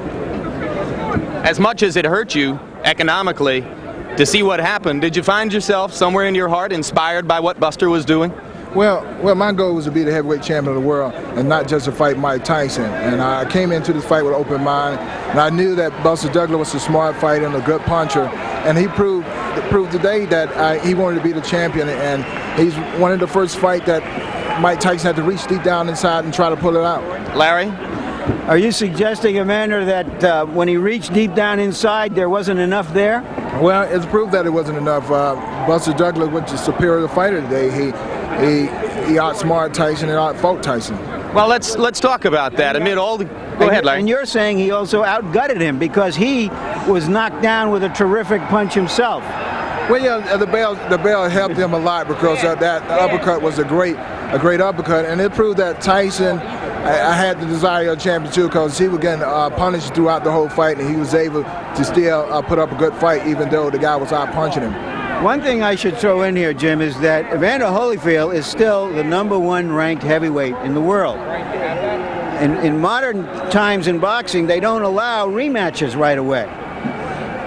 As much as it hurt you economically to see what happened, did you find yourself somewhere in your heart inspired by what Buster was doing? Well, my goal was to be the heavyweight champion of the world and not just to fight Mike Tyson. And I came into this fight with an open mind, and I knew that Buster Douglas was a smart fighter and a good puncher, and he proved today that he wanted to be the champion, and he's one of the first fight that Mike Tyson had to reach deep down inside and try to pull it out. Larry? Are you suggesting, Evander, that when he reached deep down inside, there wasn't enough there? Well, it's proved that it wasn't enough. Buster Douglas was a superior fighter today. He outsmarted Tyson and outfought Tyson. Well, let's talk about that. Amid all the... Go ahead, Larry. And you're saying he also outgutted him because he was knocked down with a terrific punch himself. Well, yeah, the bell helped him a lot because that uppercut was a great uppercut, and it proved that Tyson I had the desire of championship because he was getting punished throughout the whole fight, and he was able to still put up a good fight even though the guy was out punching him. One thing I should throw in here, Jim, is that Evander Holyfield is still the #1 ranked heavyweight in the world. In modern times in boxing, they don't allow rematches right away.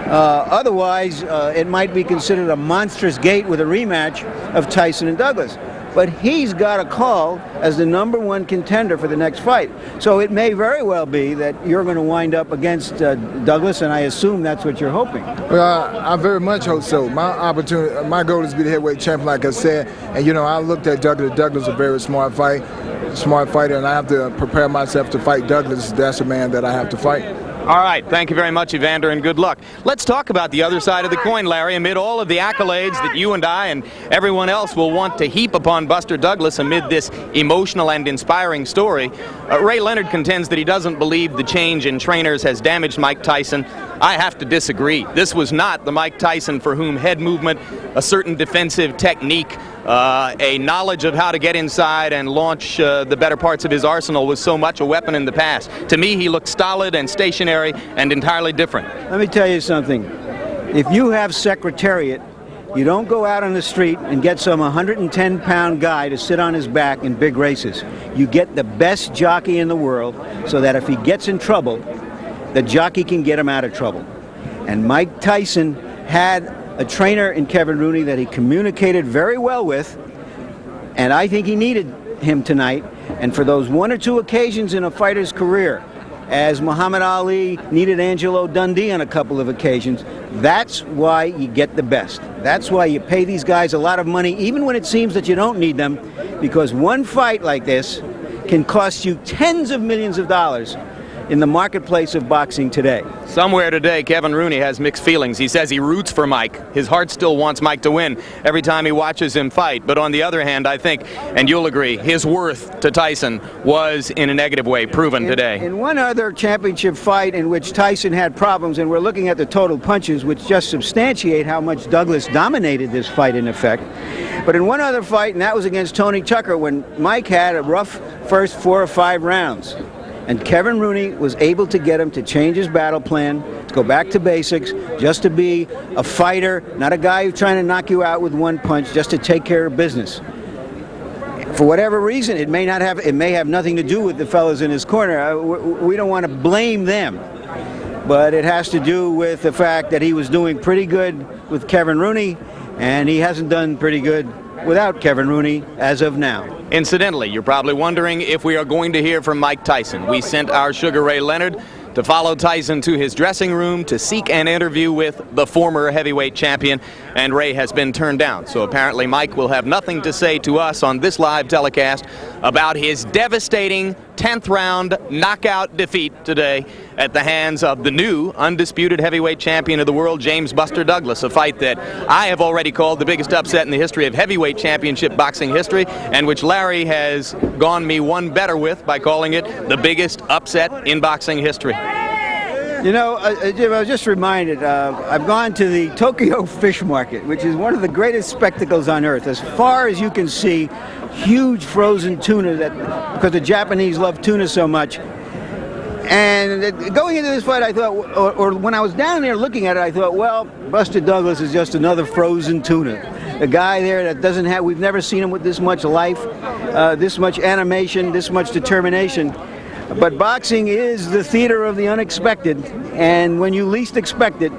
Otherwise, it might be considered a monstrous gate with a rematch of Tyson and Douglas. But he's got a call as the #1 contender for the next fight. So it may very well be that you're going to wind up against Douglas, and I assume that's what you're hoping. Well, I very much hope so. My goal is to be the heavyweight champion, like I said. And, you know, I looked at Douglas. Douglas is a very smart fighter, and I have to prepare myself to fight Douglas. That's the man that I have to fight. All right, thank you very much, Evander, and good luck. Let's talk about the other side of the coin, Larry. Amid all of the accolades that you and I and everyone else will want to heap upon Buster Douglas amid this emotional and inspiring story, Ray Leonard contends that he doesn't believe the change in trainers has damaged Mike Tyson. I have to disagree. This was not the Mike Tyson for whom head movement, a certain defensive technique, a knowledge of how to get inside and launch the better parts of his arsenal was so much a weapon in the past. To me, he looked stolid and stationary and entirely different. Let me tell you something. If you have Secretariat You don't go out on the street and get some 110-pound guy to sit on his back in big races. You get the best jockey in the world so that if he gets in trouble, the jockey can get him out of trouble. And Mike Tyson had a trainer in Kevin Rooney that he communicated very well with, and I think he needed him tonight. And for those one or two occasions in a fighter's career, as Muhammad Ali needed Angelo Dundee on a couple of occasions, that's why you get the best. That's why you pay these guys a lot of money, even when it seems that you don't need them, because one fight like this can cost you tens of millions of dollars in the marketplace of boxing today. Somewhere today, Kevin Rooney has mixed feelings. He says he roots for Mike. His heart still wants Mike to win every time he watches him fight. But on the other hand, I think, and you'll agree, his worth to Tyson was in a negative way proven today. In one other championship fight in which Tyson had problems, and we're looking at the total punches, which just substantiate how much Douglas dominated this fight in effect. But in one other fight, and that was against Tony Tucker, when Mike had a rough first 4 or 5 rounds. And Kevin Rooney was able to get him to change his battle plan, to go back to basics, just to be a fighter, not a guy who's trying to knock you out with one punch, just to take care of business. For whatever reason, it may have nothing to do with the fellas in his corner. We don't want to blame them. But it has to do with the fact that he was doing pretty good with Kevin Rooney, and he hasn't done pretty good without Kevin Rooney as of now. Incidentally, you're probably wondering if we are going to hear from Mike Tyson. We sent our Sugar Ray Leonard to follow Tyson to his dressing room to seek an interview with the former heavyweight champion, and Ray has been turned down. So apparently Mike will have nothing to say to us on this live telecast about his devastating 10th round knockout defeat today at the hands of the new undisputed heavyweight champion of the world, James Buster Douglas, a fight that I have already called the biggest upset in the history of heavyweight championship boxing history, and which Larry has gone me one better with by calling it the biggest upset in boxing history. You know, Jim, I was just reminded, I've gone to the Tokyo Fish Market, which is one of the greatest spectacles on earth. As far as you can see, huge frozen tuna, because the Japanese love tuna so much. And going into this fight, I thought, or when I was down there looking at it, I thought, well, Buster Douglas is just another frozen tuna. A guy there that doesn't have, we've never seen him with this much life, this much animation, this much determination. But boxing is the theater of the unexpected, and when you least expect it,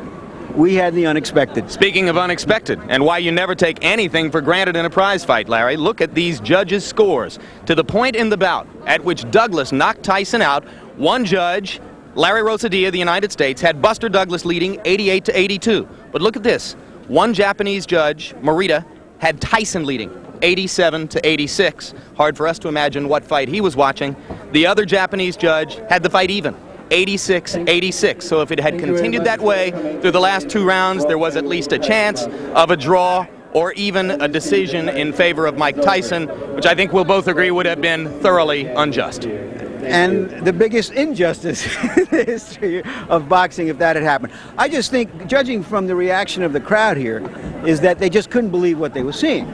we had the unexpected. Speaking of unexpected, and why you never take anything for granted in a prize fight, Larry, look at these judges' scores. To the point in the bout at which Douglas knocked Tyson out, one judge, Larry Rosadilla of the United States, had Buster Douglas leading 88-82. But look at this. One Japanese judge, Morita, had Tyson leading 87-86. Hard for us to imagine what fight he was watching. The other Japanese judge had the fight even, 86-86. So if it had continued that way through the last 2 rounds, there was at least a chance of a draw or even a decision in favor of Mike Tyson, which I think we'll both agree would have been thoroughly unjust. And the biggest injustice in the history of boxing if that had happened. I just think, judging from the reaction of the crowd here, is that they just couldn't believe what they were seeing.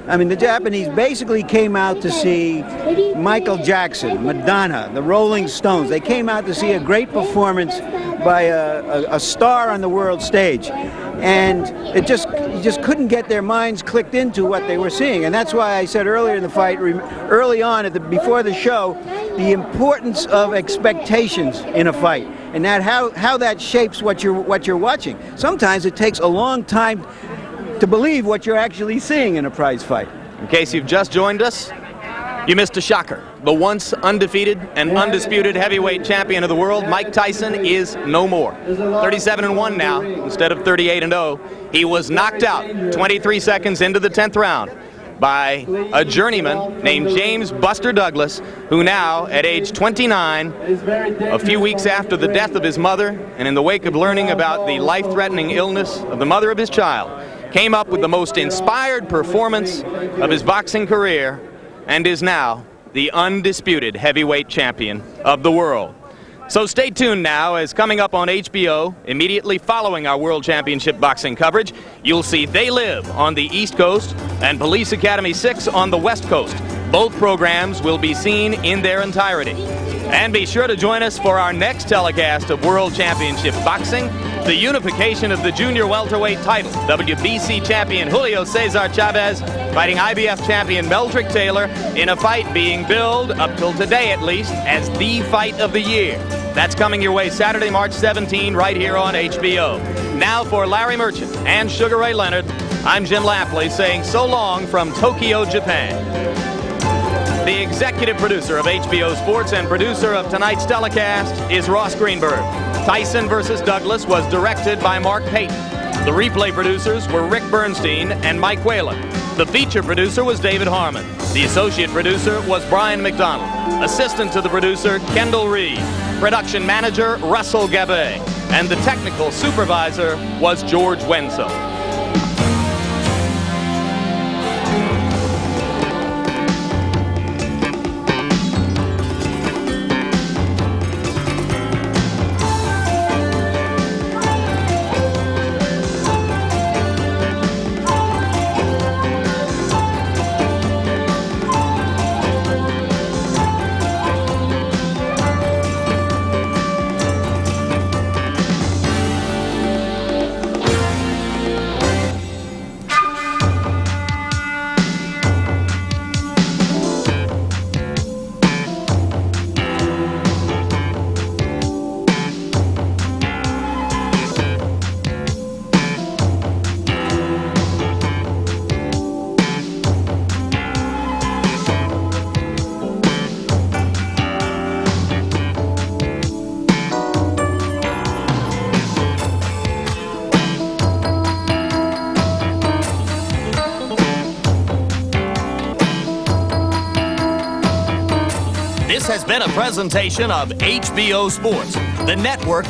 I mean, the Japanese basically came out to see Michael Jackson, Madonna, the Rolling Stones. They came out to see a great performance by a star on the world stage. And you just couldn't get their minds clicked into what they were seeing. And that's why I said earlier in the fight, early on, before the show, the importance of expectations in a fight. And that how that shapes what you're watching. Sometimes it takes a long time to believe what you're actually seeing in a prize fight. In case you've just joined us, you missed a shocker. The once undefeated and undisputed heavyweight champion of the world, Mike Tyson, is no more. 37-1 now instead of 38-0. He was knocked out 23 seconds into the 10th round by a journeyman named James Buster Douglas, who now, at age 29, a few weeks after the death of his mother, and in the wake of learning about the life-threatening illness of the mother of his child, came up with the most inspired performance of his boxing career and is now the undisputed heavyweight champion of the world. So stay tuned now, as coming up on HBO, immediately following our World Championship boxing coverage, you'll see They Live on the East Coast and Police Academy 6 on the West Coast. Both programs will be seen in their entirety. And be sure to join us for our next telecast of World Championship Boxing The unification of the junior welterweight title. WBC champion Julio Cesar Chavez fighting IBF champion Meldrick Taylor in a fight being billed, up till today at least, as the fight of the year. That's coming your way Saturday, March 17, right here on HBO. Now for Larry Merchant and Sugar Ray Leonard, I'm Jim Lampley saying so long from Tokyo, Japan. The executive producer of HBO Sports and producer of tonight's telecast is Ross Greenberg. Tyson versus Douglas was directed by Mark Payton. The replay producers were Rick Bernstein and Mike Whalen. The feature producer was David Harmon. The associate producer was Brian McDonald. Assistant to the producer, Kendall Reed. Production manager, Russell Gabay. And the technical supervisor was George Wenzel. This has been a presentation of HBO Sports, the network